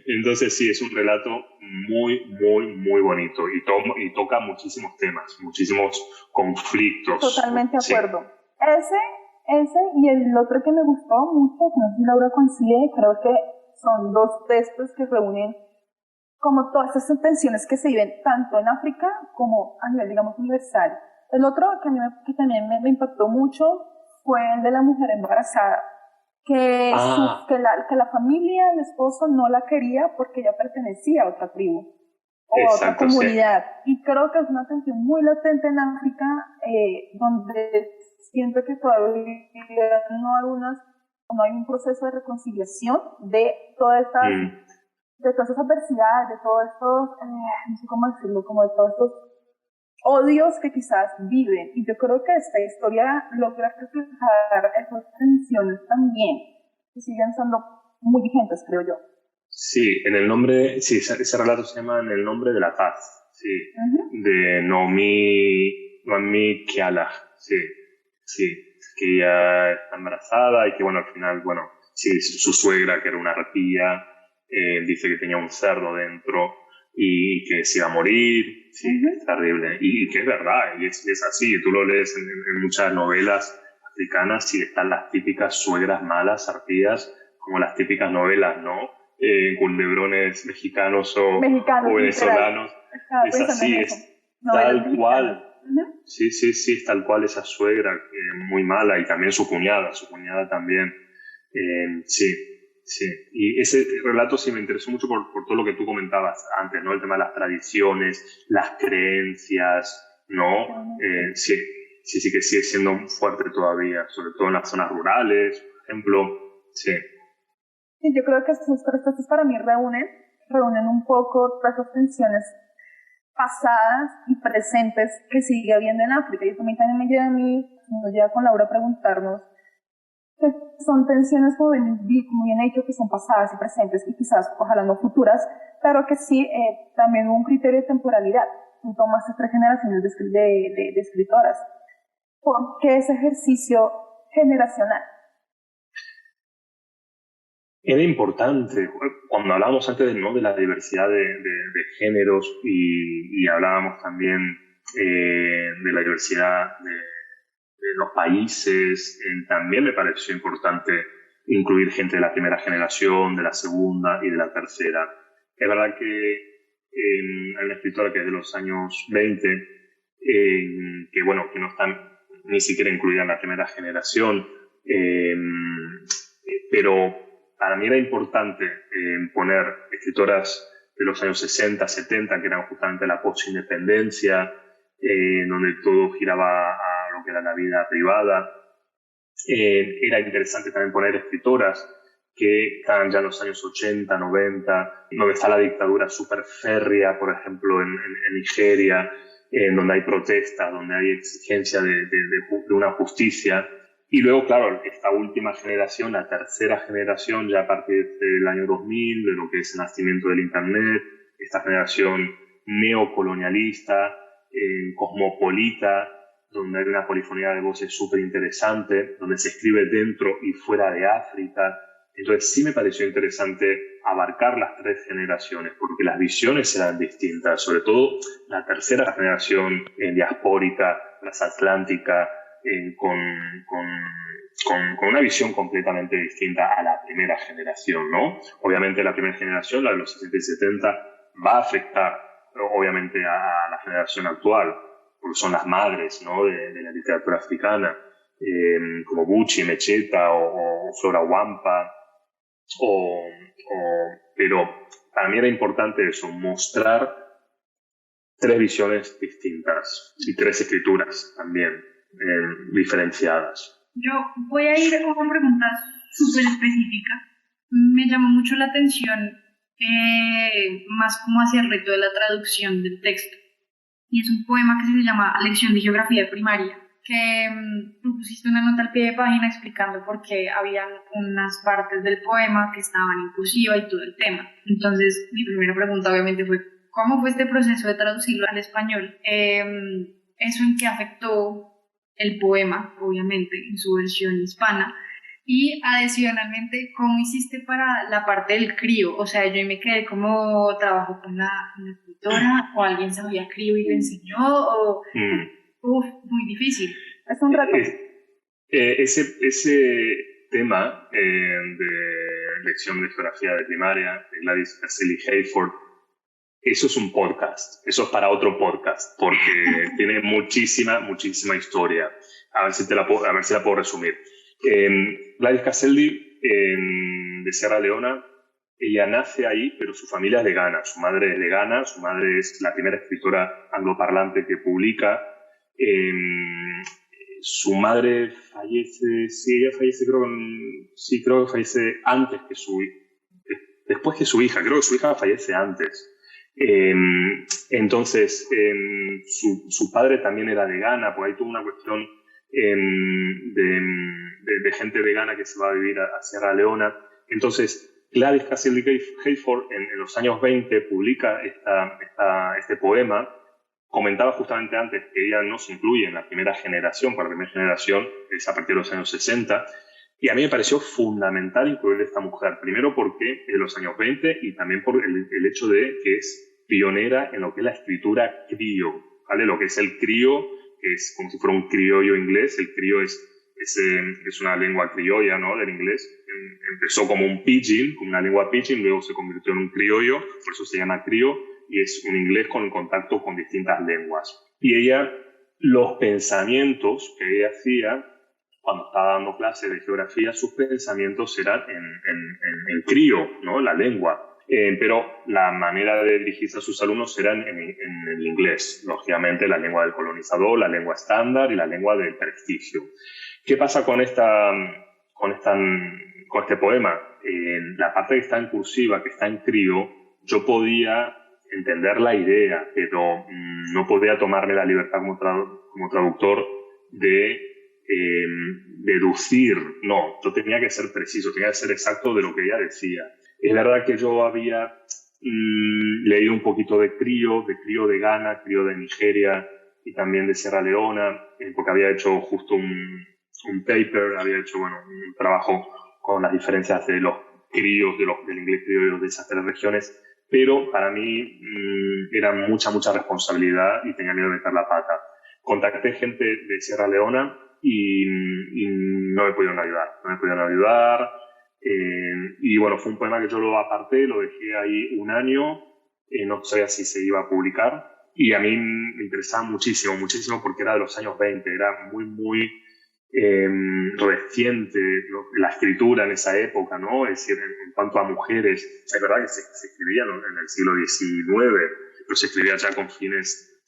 Entonces sí, es un relato muy bonito y toca muchísimos temas, muchísimos conflictos.
Totalmente de acuerdo. Ese y el otro que me gustó mucho, no sé si Laura coincide, creo que son dos textos que reúnen como todas esas tensiones que se viven tanto en África como a nivel, digamos, universal. El otro que también me impactó mucho fue el de la mujer embarazada, que la familia, el esposo no la quería porque ella pertenecía a otra tribu o a otra comunidad. Sí. Y creo que es una tensión muy latente en África, donde siento que todavía no hay un proceso de reconciliación de todas estas, de todas esas adversidades, de todos estos, no sé cómo decirlo, como de todos estos odios que quizás viven, y yo creo que esta historia logra reflejar esas tensiones también, que siguen siendo muy vigentes, creo yo.
Sí, ese relato se llama En el nombre de la paz, sí, de Noemi Kiala, sí, que ella está embarazada y que, bueno, al final, sí, su suegra, que era una arpía, dice que tenía un cerdo dentro y que se iba a morir, sí, es terrible, y que es verdad, y es así, tú lo lees en muchas novelas africanas y están las típicas suegras malas, arpías, como las típicas novelas, ¿no? Culebrones mexicanos o venezolanos, es así, es tal cual, sí, es tal cual esa suegra, muy mala, y también su cuñada también, sí, sí. Y ese relato sí me interesó mucho por todo lo que tú comentabas antes, ¿no? El tema de las tradiciones, las creencias, ¿no? Sí, sí que sigue siendo fuerte todavía, sobre todo en las zonas rurales, por ejemplo. Sí.
Sí, yo creo que estos textos para mí reúnen un poco todas esas tensiones pasadas y presentes que sigue habiendo en África. Y también me nos lleva con Laura a preguntarnos que son tensiones, como bien he dicho, que son pasadas y presentes y quizás ojalá no futuras, pero que sí también hubo un criterio de temporalidad. Tú tomaste 3 generaciones de escritoras. ¿Por qué ese ejercicio generacional?
Era importante, cuando hablábamos antes, ¿no?, de la diversidad de géneros y hablábamos también de la diversidad de los países, también me pareció importante incluir gente de la primera generación, de la segunda y de la tercera. Es verdad que hay una escritora que es de los años 20, que no está ni siquiera incluida en la primera generación, pero para mí era importante poner escritoras de los años 60, 70, que eran justamente la post-independencia, donde todo giraba a lo que era la vida privada. Era interesante también poner escritoras que estaban ya en los años 80, 90, donde está la dictadura súper férrea, por ejemplo, en Nigeria, donde hay protestas, donde hay exigencia de una justicia. Y luego, claro, esta última generación, la tercera generación, ya a partir del año 2000, de lo que es el nacimiento del Internet, esta generación neocolonialista, cosmopolita, donde hay una polifonía de voces súper interesante, donde se escribe dentro y fuera de África. Entonces sí me pareció interesante abarcar las 3 generaciones, porque las visiones eran distintas, sobre todo la tercera generación diaspórica, transatlántica, con una visión completamente distinta a la primera generación, ¿no? Obviamente la primera generación, la de los 60 y 70, va a afectar obviamente a la generación actual, porque son las madres, ¿no?, de la literatura africana, como Buchi, Mecheta o Flora Wampa, pero para mí era importante eso, mostrar 3 visiones distintas y 3 escrituras también diferenciadas.
Yo voy a ir a una pregunta súper específica. Me llamó mucho la atención más como hacia el reto de la traducción del texto. Y es un poema que se llama Lección de Geografía de Primaria, que tú pusiste una nota al pie de página explicando por qué habían unas partes del poema que estaban inclusivas y todo el tema. Entonces, mi primera pregunta obviamente fue, ¿cómo fue este proceso de traducirlo al español? ¿Eso en qué afectó el poema, obviamente, en su versión hispana? Y adicionalmente, ¿cómo hiciste para la parte del crío? O sea, yo me quedé como, ¿trabajó con la escritora o alguien sabía crío y le enseñó? O, muy difícil.
Es un reto.
Ese tema de lección de geografía de primaria de Gladys Casselli Hayford, eso es un podcast, eso es para otro podcast, porque tiene muchísima historia. A ver si la puedo resumir. Gladys Casselli, de Sierra Leona, ella nace ahí, pero su familia es de Ghana. Su madre es de Ghana, su madre es la primera escritora angloparlante que publica. Su madre fallece, ella fallece, creo que fallece antes que después que su hija, creo que su hija fallece antes. Entonces, su padre también era de Ghana, porque hay toda una cuestión de gente de Ghana que se va a vivir a Sierra Leona. Entonces, Gladys Casselli Hayford en los años 20 publica este poema. Comentaba justamente antes que ella no se incluye en la primera generación, porque la primera generación es a partir de los años 60, y a mí me pareció fundamental incluir a esta mujer, primero porque es de los años 20 y también por el hecho de que es pionera en lo que es la escritura crío, ¿vale? Lo que es el crío, que es como si fuera un criollo inglés. El crío es una lengua criolla, ¿no?, del inglés. Empezó como un pidgin, como una lengua pidgin, luego se convirtió en un criollo, por eso se llama crío, y es un inglés con contacto con distintas lenguas. Y ella, los pensamientos que ella hacía, cuando estaba dando clases de geografía, sus pensamientos eran en crío, ¿no? La lengua. Pero la manera de dirigirse a sus alumnos era en el inglés, lógicamente la lengua del colonizador, la lengua estándar y la lengua del prestigio. ¿Qué pasa con este poema? En la parte que está en cursiva, que está en crío, yo podía entender la idea, pero no podía tomarme la libertad como traductor de deducir. No, yo tenía que ser preciso, tenía que ser exacto de lo que ella decía. Es verdad que yo había leído un poquito de crío de Ghana, crío de Nigeria y también de Sierra Leona, porque había hecho justo un paper, había hecho un trabajo con las diferencias de los críos, del inglés criollo de esas tres regiones, pero para mí era mucha responsabilidad y tenía miedo de meter la pata. Contacté gente de Sierra Leona y no me pudieron ayudar. Y bueno, fue un poema que yo lo aparté, lo dejé ahí un año, no sabía si se iba a publicar, y a mí me interesaba muchísimo porque era de los años 20, era muy reciente, ¿no? La escritura en esa época, ¿no? Es decir, en cuanto a mujeres, es verdad que se escribía en el siglo XIX, pero se escribía ya con fines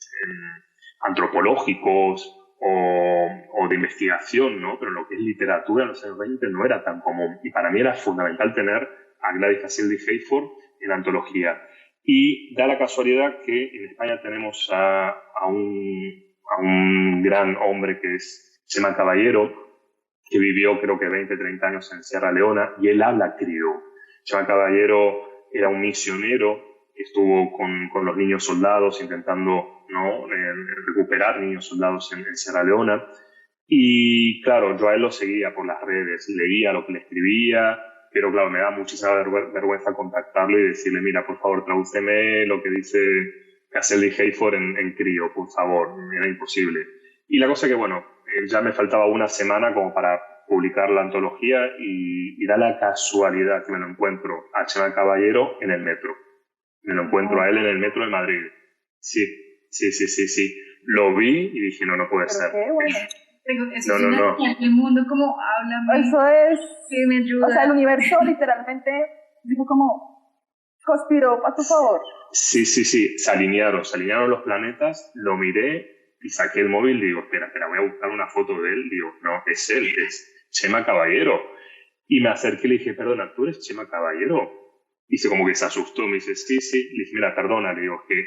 antropológicos o de investigación, ¿no? Pero lo que es literatura en los años 20 no era tan común, y para mí era fundamental tener a Gladys Casilda Hayford en antología. Y da la casualidad que en España tenemos a un gran hombre que es Chema Caballero, que vivió creo que 30 años en Sierra Leona, y él habla criollo. Chema Caballero era un misionero que estuvo con los niños soldados intentando, ¿no?, recuperar niños soldados en Sierra Leona. Y claro, yo a él lo seguía por las redes, leía lo que le escribía, pero claro, me da muchísima vergüenza contactarlo y decirle: mira, por favor, tradúceme lo que dice Caselli Hayford en crío, por favor. Era imposible. Y la cosa es que, ya me faltaba una semana como para publicar la antología, y da la casualidad que me lo encuentro a Chema Caballero en el metro. Me lo encuentro a él en el metro de Madrid. Sí. Lo vi y dije, no puede ser.
Qué bueno.
Eso es una señal del mundo, como háblame.
Eso es,
que me ayuda.
O sea, el universo literalmente dijo como, conspiró a tu favor.
Sí, se alinearon los planetas, lo miré y saqué el móvil y digo, espera, voy a buscar una foto de él. Digo, no, es él, es Chema Caballero. Y me acerqué y le dije, perdona, ¿tú eres Chema Caballero? Dice como que se asustó, me dice, sí. Le dije, mira, perdona, le digo, que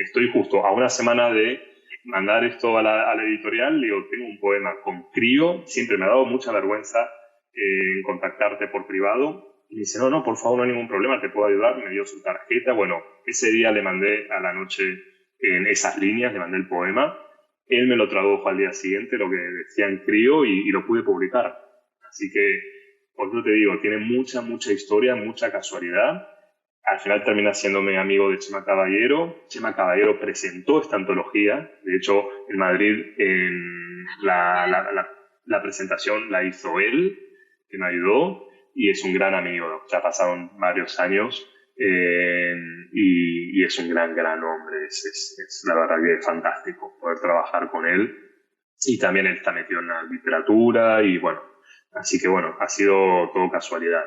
estoy justo a una semana de mandar esto a la editorial. Le digo, tengo un poema con crío, siempre me ha dado mucha vergüenza en contactarte por privado. Y me dice, no, por favor, no hay ningún problema, te puedo ayudar. Me dio su tarjeta. Bueno, ese día le mandé a la noche en esas líneas, le mandé el poema. Él me lo tradujo al día siguiente, lo que decía en crío, y lo pude publicar. Así que, por eso te digo, tiene mucha historia, mucha casualidad. Al final termina siéndome amigo de Chema Caballero. Chema Caballero presentó esta antología. De hecho, en Madrid la presentación la hizo él, que me ayudó, y es un gran amigo. Ya pasaron varios años y es un gran hombre. Es la verdad que es fantástico poder trabajar con él. Y también él está metido en la literatura y así que ha sido todo casualidad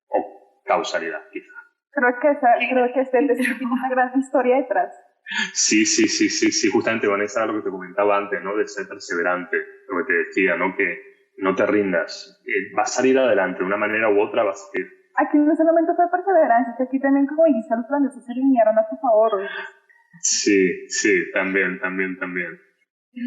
o causalidad quizá.
Creo que tiene una gran historia detrás.
Sí, justamente, Vanessa, era lo que te comentaba antes, ¿no? De ser perseverante, lo que te decía, ¿no? Que no te rindas, vas a salir adelante, de una manera u otra vas a salir.
Aquí no solamente fue perseverancia, es que aquí también, como dijiste, los planetas se alinearon a tu favor.
Sí, también.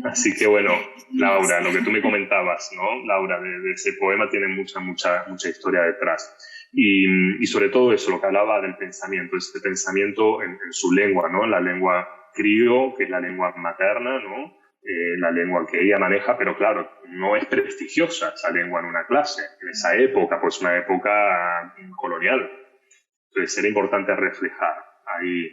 Así que Laura, lo que tú me comentabas, ¿no? Laura, de ese poema tiene mucha historia detrás. Y sobre todo eso, lo que hablaba del pensamiento, este pensamiento en su lengua, ¿no? En la lengua criollo, que es la lengua materna, ¿no? La lengua que ella maneja, pero claro, no es prestigiosa esa lengua en una clase. En esa época, pues una época colonial. Entonces era importante reflejar ahí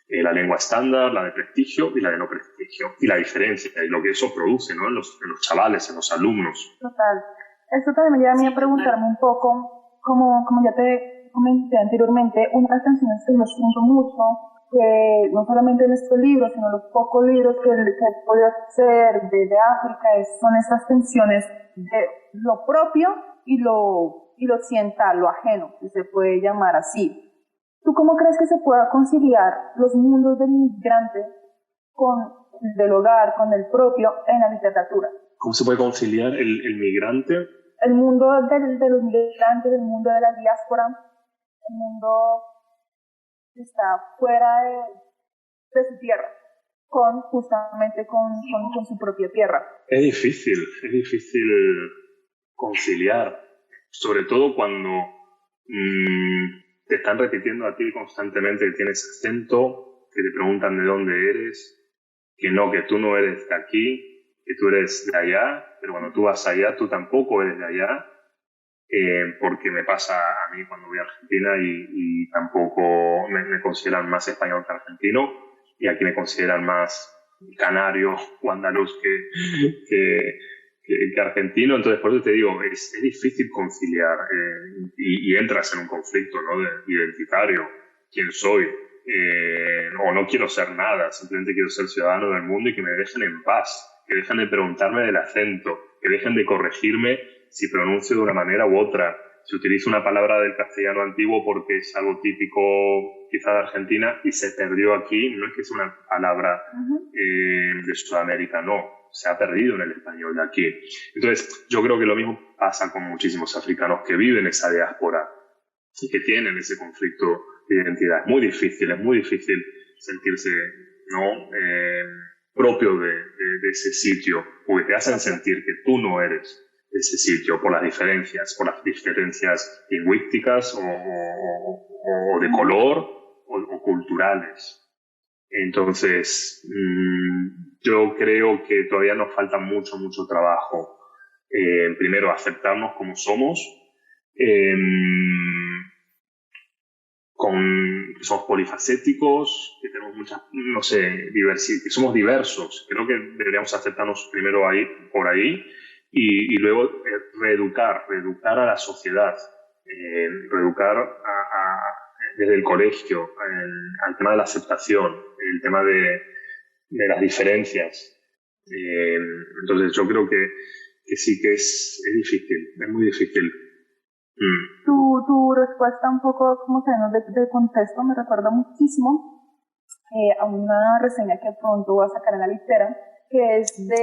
la lengua estándar, la de prestigio y la de no prestigio, y la diferencia y lo que eso produce, ¿no? en los chavales, en los alumnos.
Total. Esto también me lleva a mí a preguntarme un poco, como ya te comenté anteriormente, una de las canciones que me siento mucho que no solamente en estos libros, sino los pocos libros que he podido hacer de África, son estas tensiones de lo propio y lo occidental, lo ajeno, que se puede llamar así. ¿Tú cómo crees que se pueda conciliar los mundos del migrante con el del hogar, con el propio, en la literatura?
¿Cómo se puede conciliar el migrante?
El mundo de los migrantes, el mundo de la diáspora, el mundo que está fuera de su tierra, justamente con su propia tierra.
Es difícil conciliar, sobre todo cuando te están repitiendo a ti constantemente que tienes acento, que te preguntan de dónde eres, que tú no eres de aquí, que tú eres de allá, pero cuando tú vas allá tú tampoco eres de allá, porque me pasa a mí cuando voy a Argentina y tampoco me consideran más español que argentino, y aquí me consideran más canario o andaluz que argentino. Entonces, por eso te digo, es difícil conciliar y entras en un conflicto, ¿no?, identitario. ¿Quién soy? O no quiero ser nada, simplemente quiero ser ciudadano del mundo y que me dejen en paz, que dejen de preguntarme del acento, que dejen de corregirme si pronuncio de una manera u otra. Si utilizo una palabra del castellano antiguo porque es algo típico quizá de Argentina y se perdió aquí, no es que sea una palabra de Sudamérica, no, se ha perdido en el español de aquí. Entonces, yo creo que lo mismo pasa con muchísimos africanos que viven esa diáspora y que tienen ese conflicto de identidad. Es muy difícil sentirse, ¿no?, propio de ese sitio, porque te hacen sentir que tú no eres de ese sitio por las diferencias lingüísticas o de color o culturales. Entonces, yo creo que todavía nos falta mucho trabajo. Primero, aceptarnos como somos, que somos polifacéticos, que tenemos muchas, que somos diversos. Creo que deberíamos aceptarnos primero por ahí y luego reeducar a la sociedad, reeducar desde el colegio al tema de la aceptación, el tema de las diferencias. Entonces yo creo que sí que es difícil, es muy difícil.
Tu respuesta un poco como que de contexto me recuerda muchísimo a una reseña que pronto voy a sacar en la litera, que es de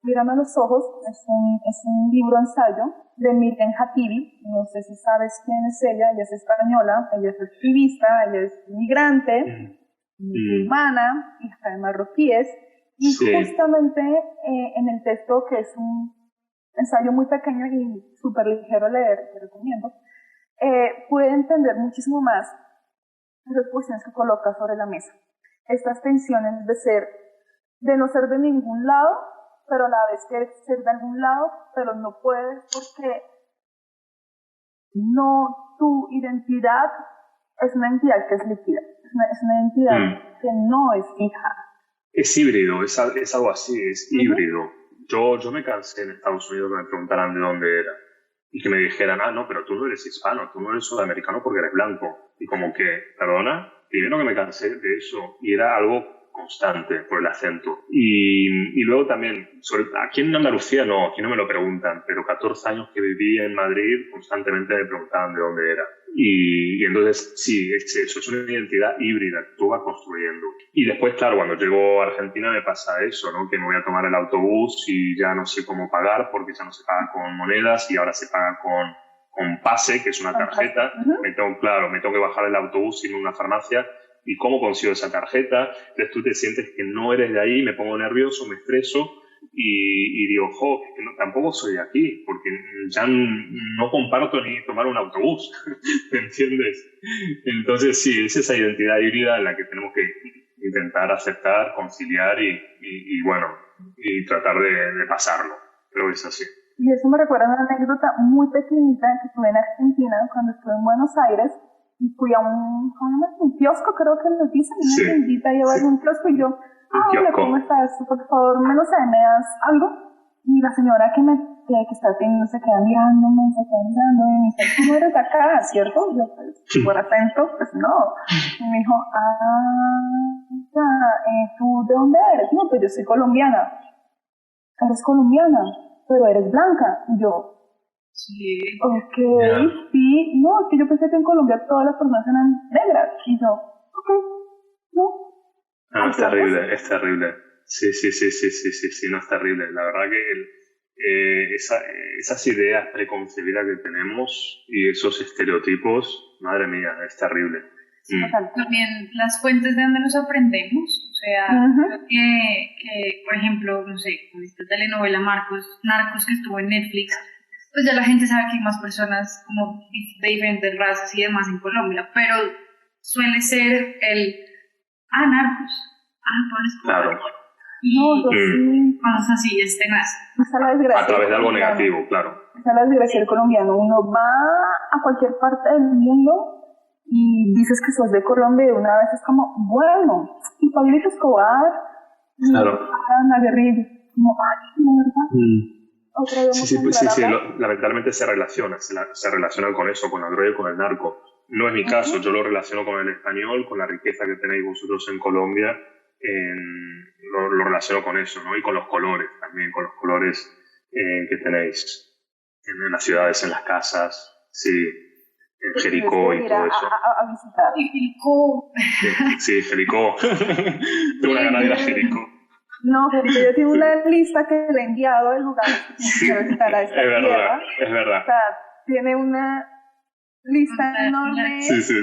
Mírame a los ojos, es un libro ensayo de Miriam Hatibi. No sé si sabes quién es ella es española, ella es activista, ella es migrante, musulmana, hija de marroquíes, y
sí.
Justamente en el texto, que es un ensayo muy pequeño y súper ligero de leer, te recomiendo, puede entender muchísimo más las cuestiones que coloca sobre la mesa. Estas tensiones de no ser de ningún lado, pero a la vez quieres ser de algún lado, pero no puedes porque tu identidad es una identidad que es líquida, es una identidad que no es fija.
Es híbrido, es algo así, es híbrido. Yo me cansé en Estados Unidos que me preguntaran de dónde era y que me dijeran, no, pero tú no eres hispano, tú no eres sudamericano porque eres blanco. Y como que, perdona, primero que me cansé de eso y era algo constante por el acento. Y luego también, aquí en Andalucía aquí no me lo preguntan, pero 14 años que viví en Madrid constantemente me preguntaban de dónde era. Y entonces, sí, es eso, es una identidad híbrida que tú vas construyendo. Y después, claro, cuando llego a Argentina me pasa eso, ¿no? Que me voy a tomar el autobús y ya no sé cómo pagar porque ya no se paga con monedas y ahora se paga con pase, que es una tarjeta. Me tengo que bajar el autobús sin una farmacia. ¿Y cómo consigo esa tarjeta? Entonces tú te sientes que no eres de ahí, me pongo nervioso, me estreso y digo, que tampoco soy de aquí, porque ya no comparto ni tomar un autobús, ¿me entiendes? Entonces sí, es esa identidad híbrida en la que tenemos que intentar aceptar, conciliar y tratar de pasarlo. Creo que es así.
Y eso me recuerda a una anécdota muy pequeñita que tuve en Argentina cuando estuve en Buenos Aires. Y fui a un kiosco, creo que nos dicen, una tiendita, y a un kiosco y yo, hola, ¿cómo estás? Por favor, no sé, ¿me das algo? Y la señora que está atendiendo se queda mirándome, y me dice, ¿tú no eres de acá, cierto? Yo, pues, por acento, pues no. Y me dijo, ¿tú de dónde eres? No, pues yo soy colombiana. ¿Eres colombiana? Pero eres blanca. Y yo,
Sí.
ok, sí, no, es que yo pensé que en Colombia todas las personas eran negras. Y yo, ok, no.
No, es terrible, es terrible. Sí, no es terrible. La verdad que esas ideas preconcebidas que tenemos y esos estereotipos, madre mía, es terrible.
También las fuentes de donde nos aprendemos, o sea, creo que, por ejemplo, no sé, con esta telenovela Narcos que estuvo en Netflix, pues ya la gente sabe que hay más personas como de diferentes razas y demás en Colombia, pero suele ser Narcos, Pablo Escobar.
Claro.
Y cosas así, es tenaz.
A través de algo negativo, claro.
Esa es la desgracia del colombiano. Uno va a cualquier parte del mundo y dices que sos de Colombia y una vez es como, bueno, y Pablito Escobar, y Ana Guerrilla, como, ay, ¿de verdad? Otra vez
sí, lamentablemente se relaciona con eso, con la droga y con el narco. No es mi caso, yo lo relaciono con el español, con la riqueza que tenéis vosotros en Colombia, lo relaciono con eso, ¿no? Y con los colores también, con los colores que tenéis en las ciudades, en las casas, sí, en Jericó y todo eso.
A visitar.
Jericó.
Sí, Jericó. Tengo una gana de ir a Jericó.
No, Jericó, yo tengo una lista que le he enviado de lugares que visitar a esta tierra.
Es verdad.
O sea, tiene una lista enorme.
Sí.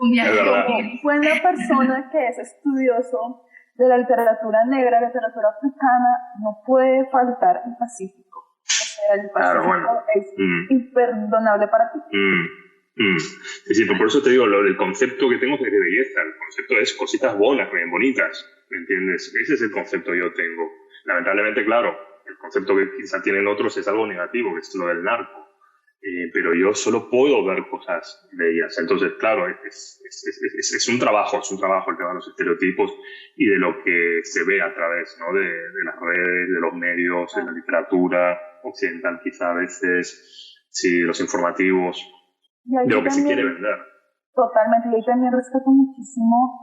Un viaje.
Fue una persona que es estudioso de la literatura negra, literatura africana, no puede faltar el Pacífico. O sea, el Pacífico es imperdonable para ti.
Sí, por eso te digo, el concepto que tengo es de belleza, el concepto es cositas bonitas, ¿me entiendes? Ese es el concepto que yo tengo. Lamentablemente, claro, el concepto que quizá tienen otros es algo negativo, que es lo del narco. Pero yo solo puedo ver cosas bellas. Entonces, claro, es un trabajo el tema de los estereotipos y de lo que se ve a través, ¿no? de las redes, de los medios, de la literatura occidental quizá a veces, sí, los informativos, de lo que se quiere vender.
Totalmente, y ahí también respeto muchísimo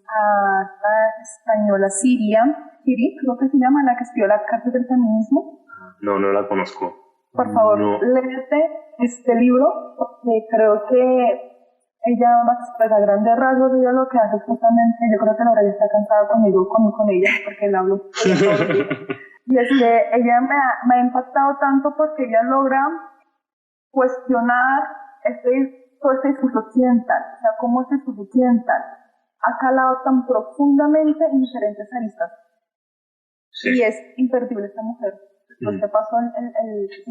a esta española Siria, creo que se llama, la que escribió la Carta del Feminismo.
No la conozco.
Por favor, léete este libro, porque creo que ella, pues, a grandes rasgos, ella lo que hace es justamente, yo creo que Laura ya está cansada conmigo, con ella, porque la hablo todo el día. Y es que ella me ha impactado tanto porque ella logra cuestionar todo este discurso occidental, o sea, cómo este discurso occidental ha calado tan profundamente en diferentes aristas. Sí. Y es imperdible esta mujer. Te pasó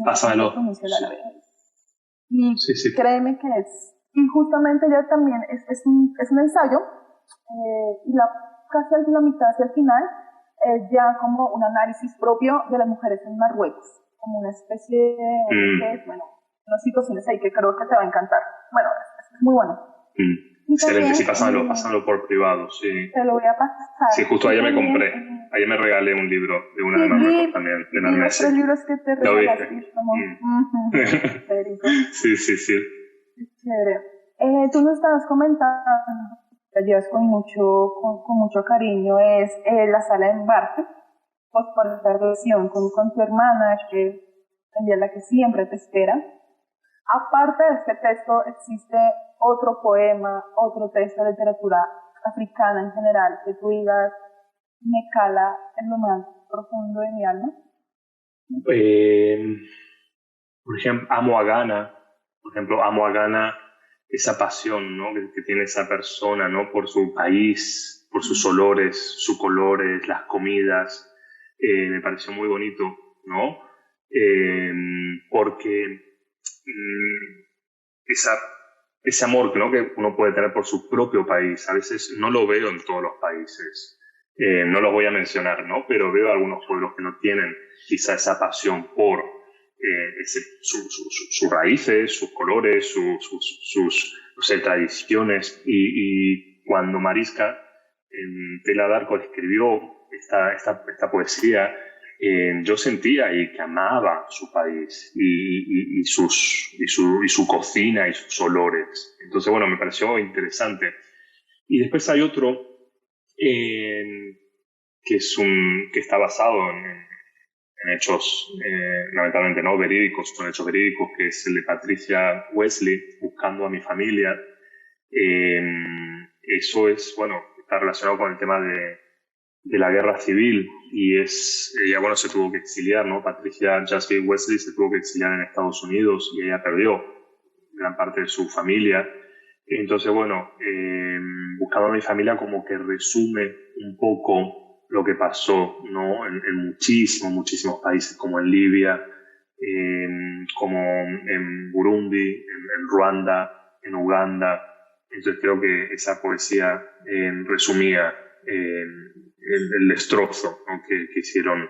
Pásamelo.
Y créeme que es. Y justamente ella también es un ensayo, y casi la mitad hacia el final es ya como un análisis propio de las mujeres en Marruecos, como una especie de, unas situaciones ahí que creo que te va a encantar. Bueno, es muy bueno.
Excelente, sí, pásamelo por privado, sí.
Te lo voy a pasar.
Sí, justo ayer me regalé un libro de una de Marruecos también, de Marmese.
Los libros que te regalaste.
Sí.
Chévere. Tú nos estabas comentando, te llevas con mucho cariño, es la sala de embarque, pues por esta relación con tu hermana, que es la que siempre te espera. Aparte de este texto, existe otro poema, otro texto de literatura africana en general, que tú digas, me cala en lo más profundo de mi alma.
Por ejemplo, amo a Ghana, esa pasión, ¿no? que tiene esa persona, ¿no? Por su país, por sus olores, sus colores, las comidas. Me pareció muy bonito, ¿no? Porque ese amor, ¿no? que uno puede tener por su propio país, a veces no lo veo en todos los países. No los voy a mencionar, ¿no? Pero veo algunos pueblos que no tienen quizá esa pasión por sus raíces, sus colores, sus tradiciones. Y cuando Mariska en Tela d'Arco escribió esta poesía, yo sentía ahí que amaba su país y su cocina y sus olores. Entonces, bueno, me pareció interesante. Y después hay otro que está basado en hechos, lamentablemente no verídicos, son hechos verídicos, que es el de Patricia Wesley, Buscando a mi familia. Eso es, bueno, está relacionado con el tema de la guerra civil, y ella, bueno, se tuvo que exiliar, ¿no? Patricia Jasmine Wesley se tuvo que exiliar en Estados Unidos y ella perdió gran parte de su familia. Entonces, bueno, Buscando a mi familia como que resume un poco lo que pasó, ¿no? En muchísimos países, como en Libia, como en Burundi, en Ruanda, en Uganda. Entonces creo que esa poesía resumía el destrozo, ¿no? que hicieron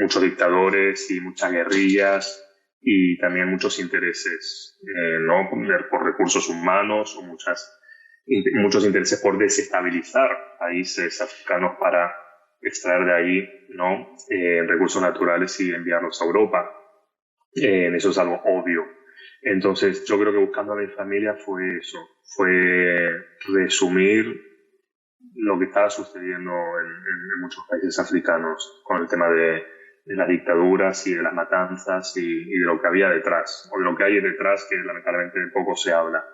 muchos dictadores y muchas guerrillas, y también muchos intereses, ¿no? por recursos humanos, o muchos intereses por desestabilizar países africanos para extraer de ahí, ¿no? Recursos naturales y enviarlos a Europa. Eso es algo obvio. Entonces yo creo que Buscando a mi familia fue eso, fue resumir lo que estaba sucediendo en muchos países africanos con el tema de las dictaduras y de las matanzas y de lo que había detrás, o de lo que hay detrás, que lamentablemente poco se habla.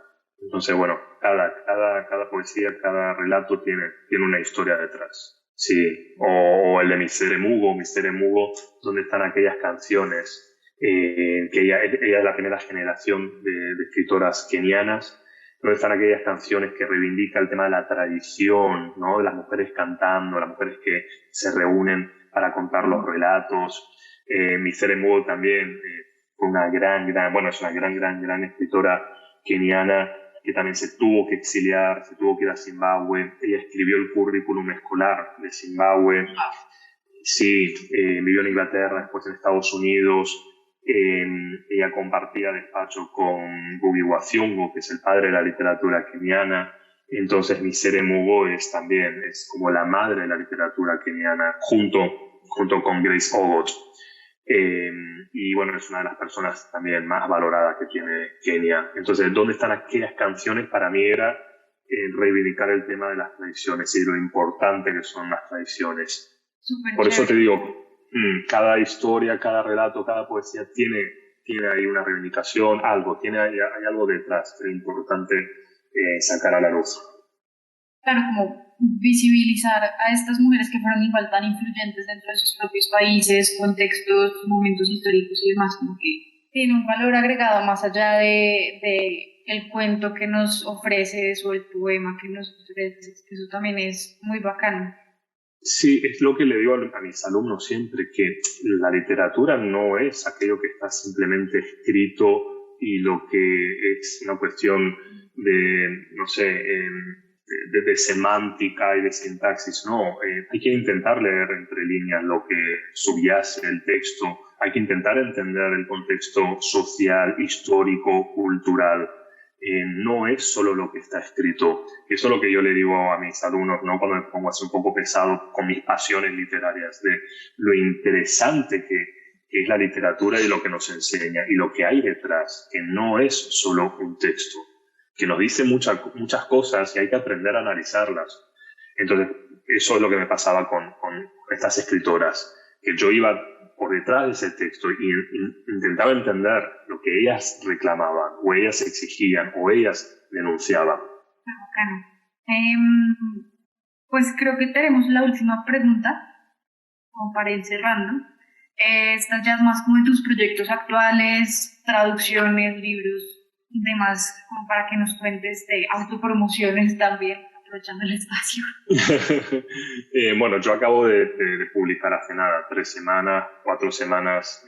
Entonces, bueno, cada poesía, cada relato tiene una historia detrás. Sí, o el de Misere Mugo, donde están aquellas canciones, que ella es la primera generación de escritoras kenianas, donde están aquellas canciones que reivindican el tema de la tradición, ¿no? De las mujeres cantando, las mujeres que se reúnen para contar los relatos. Misere Mugo también fue una es una gran escritora keniana, que también se tuvo que exiliar, se tuvo que ir a Zimbabue. Ella escribió el currículum escolar de Zimbabue. Sí, vivió en Inglaterra, después en Estados Unidos. Ella compartía despacho con Ngugi wa Thiong'o, que es el padre de la literatura keniana. Entonces Misere Mugo es como la madre de la literatura keniana, junto con Grace Ogot. Y bueno, es una de las personas también más valoradas que tiene Kenia. Entonces, ¿dónde están aquellas canciones? Para mí era reivindicar el tema de las tradiciones y lo importante que son las tradiciones. Por eso te digo, cada historia, cada relato, cada poesía tiene ahí una reivindicación, hay algo detrás que es importante sacar a la luz.
Claro, como visibilizar a estas mujeres que fueron igual tan influyentes dentro de sus propios países, contextos, momentos históricos y demás, como que tiene un valor agregado más allá de el cuento que nos ofreces o el poema que nos ofreces, que eso también es muy bacano.
Sí, es lo que le digo a mis alumnos siempre, que la literatura no es aquello que está simplemente escrito y lo que es una cuestión de, no sé, de semántica y de sintaxis. No, hay que intentar leer entre líneas lo que subyace el texto, hay que intentar entender el contexto social, histórico, cultural. No es solo lo que está escrito. Eso es lo que yo le digo a mis alumnos, ¿no? Cuando me pongo así un poco pesado con mis pasiones literarias, de lo interesante que es la literatura y lo que nos enseña y lo que hay detrás, que no es solo un texto, que nos dice muchas cosas y hay que aprender a analizarlas. Entonces, eso es lo que me pasaba con estas escritoras, que yo iba por detrás de ese texto y intentaba entender lo que ellas reclamaban, o ellas exigían, o ellas denunciaban.
Bacano. Pues creo que tenemos la última pregunta, como para ir cerrando. Esta ya es más como de tus proyectos actuales, traducciones, libros, demás, como para que nos cuentes de autopromociones también, aprovechando el espacio.
Bueno, yo acabo de publicar hace nada, 4 semanas,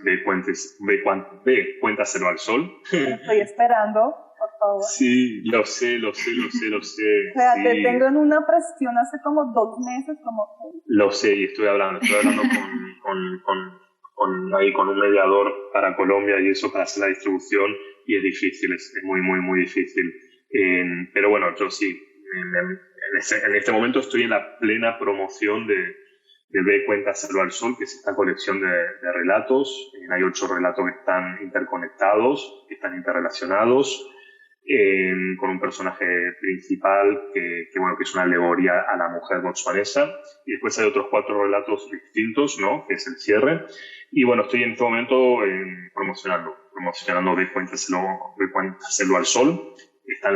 Cuéntaselo al sol.
Estoy esperando, por favor.
Sí, lo sé.
O sea,
sí.
te tengo en una presión hace como 2 meses,
Lo sé, y estoy hablando con un mediador para Colombia y eso, para hacer la distribución, y es difícil, es muy difícil. Pero bueno, yo sí, en este momento estoy en la plena promoción de Ve, Cuéntaselo al Sol, que es esta colección de relatos. Hay 8 relatos que están interconectados, que están interrelacionados, con un personaje principal bueno, que es una alegoría a la mujer botswanesa, y después hay otros 4 relatos distintos, ¿no? Que es el cierre. Y bueno, estoy en este momento promocionando Ve, Cuéntaselo al Sol. Está en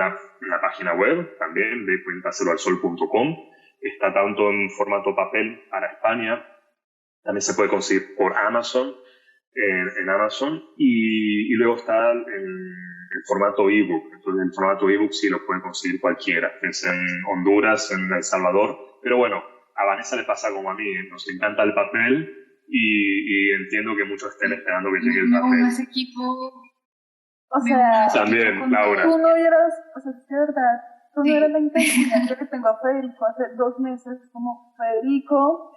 la página web también, vecuéntaseloalsol.com. Está tanto en formato papel para España, también se puede conseguir por Amazon, en Amazon, y luego está en el formato ebook. Entonces, el formato ebook sí lo puede conseguir cualquiera, es en Honduras, en El Salvador. Pero bueno, a Vanessa le pasa como a mí, nos encanta el papel y entiendo que muchos estén esperando que llegue el papel.
No, ese equipo...
O sea,
también, Laura.
Tú no vieras, o sea, es que de verdad, tú no eres la intensidad que tengo a Federico hace 2 meses, como Federico,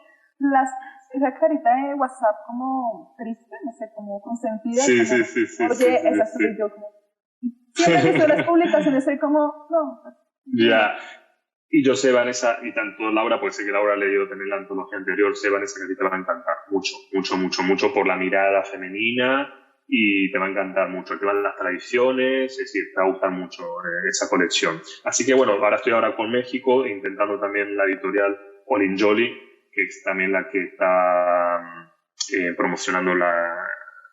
esa carita de WhatsApp como triste, no sé, como consentida.
Sí,
como,
sí.
Oye, esa soy yo, como... Siempre que las publicaciones soy como, no.
Ya. Y yo sé, Vanessa, y tanto Laura, pues sé que Laura ha leído también la antología anterior, sé, Vanessa, que a ti te va a encantar mucho por la mirada femenina, y te va a encantar mucho el tema de las tradiciones, es decir, te va a gustar mucho esa colección. Así que bueno, ahora estoy con México, intentando también la editorial Olin Jolly, que es también la que está promocionando la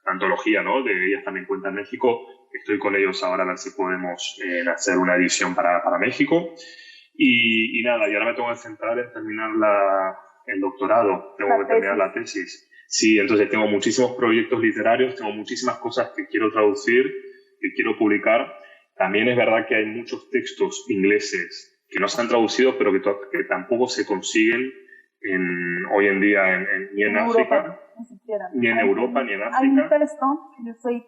antología, ¿no? De Ellas también cuentan México. Estoy con ellos ahora a ver si podemos hacer una edición para México. Y nada, y ahora me tengo que centrar en terminar el doctorado, tengo que terminar la tesis. Sí, entonces tengo muchísimos proyectos literarios, tengo muchísimas cosas que quiero traducir, que quiero publicar. También es verdad que hay muchos textos ingleses que no se han traducido, pero que tampoco se consiguen hoy en día ni en África,
Europa, ni siquiera.
Ni en Europa, ni en África.
Hay un texto que yo estoy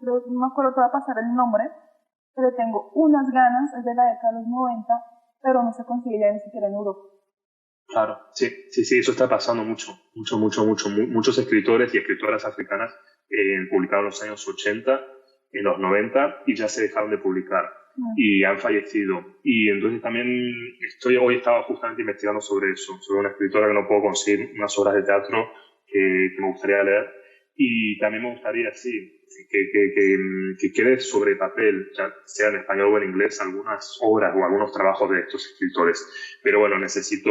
no me acuerdo que va a pasar el nombre, pero tengo unas ganas, es de la década de los 90, pero no se consigue ya ni siquiera en Europa.
Claro, sí, eso está pasando mucho. Muchos escritores y escritoras africanas publicaron en los años 80, en los 90, y ya se dejaron de publicar y han fallecido. Y entonces también hoy estaba justamente investigando sobre eso, sobre una escritora que no puedo conseguir unas obras de teatro que me gustaría leer, y también me gustaría, sí, que quede sobre papel, ya sea en español o en inglés, algunas obras o algunos trabajos de estos escritores. Pero bueno, necesito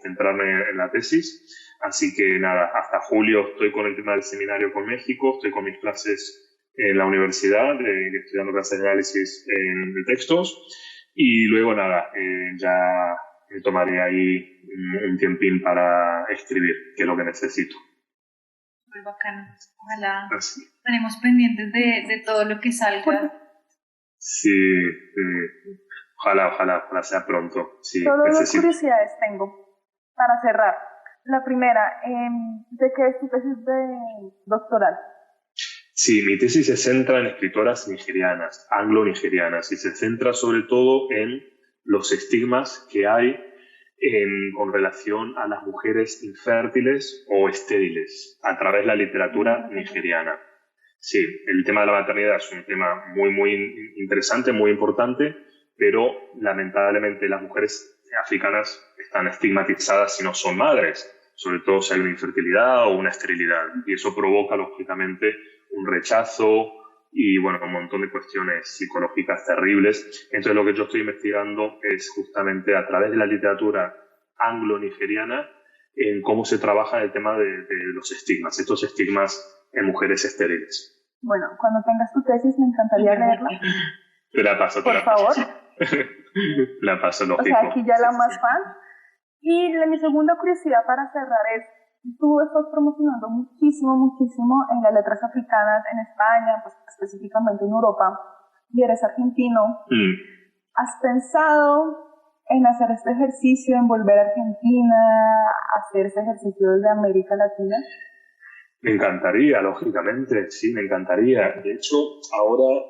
centrarme en la tesis, así que nada, hasta julio estoy con el tema del seminario con México, estoy con mis clases en la universidad, estudiando clases de análisis de textos, y luego nada, ya me tomaré ahí un tiempín para escribir, que es lo que necesito.
Muy bacano. Ojalá estaremos pendientes de todo lo que salga.
Sí, ojalá sea pronto. Sí,
Solo 2 curiosidades tengo para cerrar. La primera, ¿de qué es tu tesis de doctoral?
Sí, mi tesis se centra en escritoras nigerianas, anglo-nigerianas, y se centra sobre todo en los estigmas que hay con relación a las mujeres infértiles o estériles a través de la literatura nigeriana. Sí, el tema de la maternidad es un tema muy interesante, muy importante, pero lamentablemente las mujeres africanas están estigmatizadas si no son madres, sobre todo si hay una infertilidad o una esterilidad, y eso provoca lógicamente un rechazo y bueno, un montón de cuestiones psicológicas terribles. Entonces lo que yo estoy investigando es justamente a través de la literatura anglo-nigeriana en cómo se trabaja el tema de los estigmas, estos estigmas en mujeres estériles.
Bueno, cuando tengas tu tesis me encantaría leerla.
Te la paso,
por favor.
La paso, lógico.
O sea, aquí ya la más fan. Y mi segunda curiosidad para cerrar es, tú estás promocionando muchísimo en las letras africanas en España, pues específicamente en Europa, y eres argentino. ¿Has pensado en hacer este ejercicio, en volver a Argentina, hacer este ejercicio desde América Latina?
Me encantaría, lógicamente, sí, me encantaría. De hecho, ahora,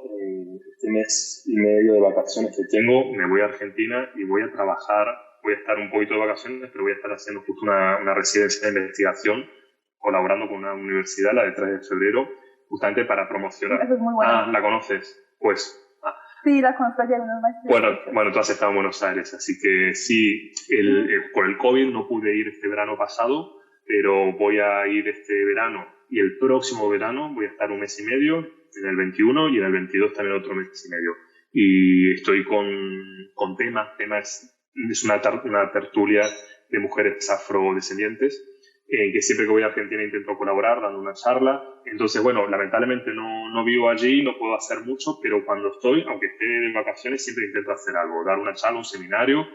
este mes y medio de vacaciones que tengo, me voy a Argentina y voy a trabajar. Voy a estar un poquito de vacaciones, pero voy a estar haciendo justo una residencia de investigación, colaborando con una universidad, la de 3 de febrero, justamente para promocionar.
Eso es muy bueno.
¿La conoces? Pues
Sí, la conozco, ya hay unas maestrías.
Bueno, tú has estado en Buenos Aires, así que sí, por el COVID no pude ir este verano pasado, pero voy a ir este verano y el próximo verano voy a estar un mes y medio, en el 21 y en el 22 también otro mes y medio. Y estoy con Tema es una tertulia de mujeres afrodescendientes, que siempre que voy a Argentina intento colaborar dando una charla. Entonces, bueno, lamentablemente no vivo allí, no puedo hacer mucho, pero cuando estoy, aunque esté de vacaciones, siempre intento hacer algo, dar una charla, un seminario.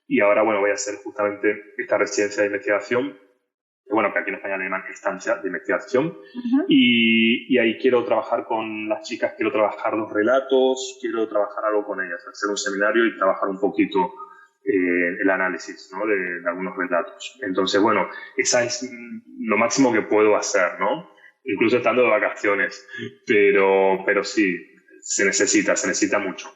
Y ahora, bueno, voy a hacer justamente esta residencia de investigación, que bueno, que aquí en España le llaman estancia de investigación.
Ujú.
Y ahí quiero trabajar con las chicas, quiero trabajar 2 relatos, quiero trabajar algo con ellas, hacer un seminario y trabajar un poquito el análisis, ¿no? de algunos relatos. Entonces, bueno, esa es lo máximo que puedo hacer, ¿no? Incluso estando de vacaciones. Pero sí, se necesita mucho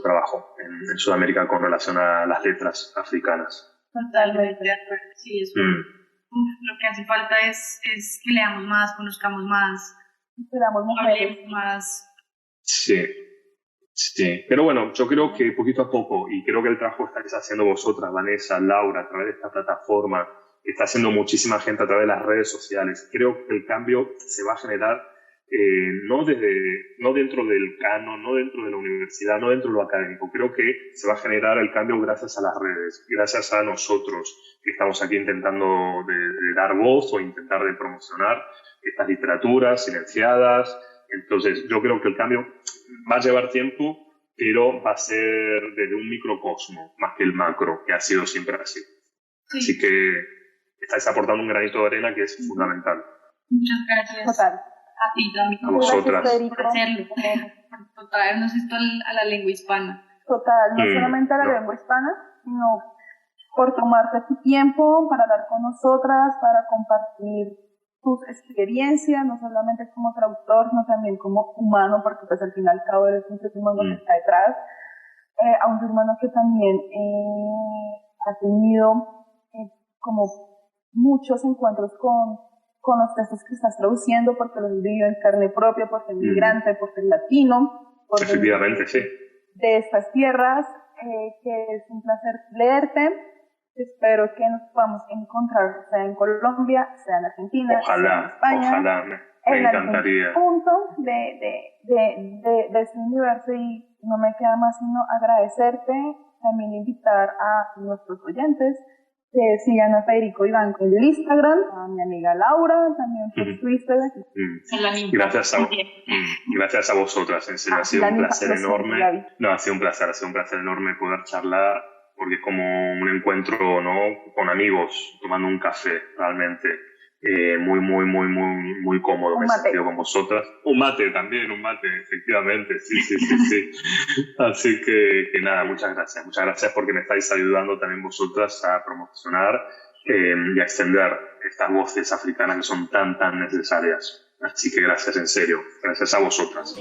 trabajo en Sudamérica con relación a las letras africanas.
Totalmente de acuerdo. Sí, eso. Lo que hace falta es que leamos más, conozcamos más,
Esperamos mujeres.
hablemos más.
Sí, pero bueno, yo creo que poquito a poco, y creo que el trabajo que estáis haciendo vosotras, Vanessa, Laura, a través de esta plataforma, que está haciendo muchísima gente a través de las redes sociales, creo que el cambio se va a generar no dentro del canon, no dentro de la universidad, no dentro de lo académico. Creo que se va a generar el cambio gracias a las redes, gracias a nosotros, que estamos aquí intentando de dar voz o intentar de promocionar estas literaturas silenciadas. Entonces, yo creo que el cambio va a llevar tiempo, pero va a ser desde un microcosmo, más que el macro, que ha sido siempre así.
Sí.
Así que estáis aportando un granito de arena que es fundamental.
Muchas gracias.
Total.
A ti también.
A vosotras.
Gracias, Federico.
Por hacerlo, por traernos esto a la lengua hispana.
Total, no solamente a la
no.
lengua hispana, sino por tomarte tu tiempo para hablar con nosotras, para compartir tus experiencias, no solamente como traductor, sino también como humano, porque pues al final cabo eres un ser humano que está detrás, a un ser humano que también ha tenido como muchos encuentros con los textos que estás traduciendo, porque los has vivido en carne propia, porque es migrante, porque es latino, porque
Efectivamente, sí.
de estas tierras, que es un placer leerte. Espero que nos podamos encontrar, sea en Colombia, sea en Argentina, sea en España,
ojalá, me
en
encantaría.
algún punto de este universo, y no me queda más sino agradecerte, también invitar a nuestros oyentes que sigan a Federico Iván en el Instagram, a mi amiga Laura, también por Twitter.
Gracias a vosotras, en serio, ha sido un placer enorme. No, ha sido un placer enorme poder charlar, porque es como un encuentro, ¿no? Con amigos, tomando un café, realmente. Muy cómodo, me he sentido con vosotras. Un mate, efectivamente, sí. Así que nada, muchas gracias porque me estáis ayudando también vosotras a promocionar y a extender estas voces africanas que son tan necesarias. Así que gracias, en serio, gracias a vosotras.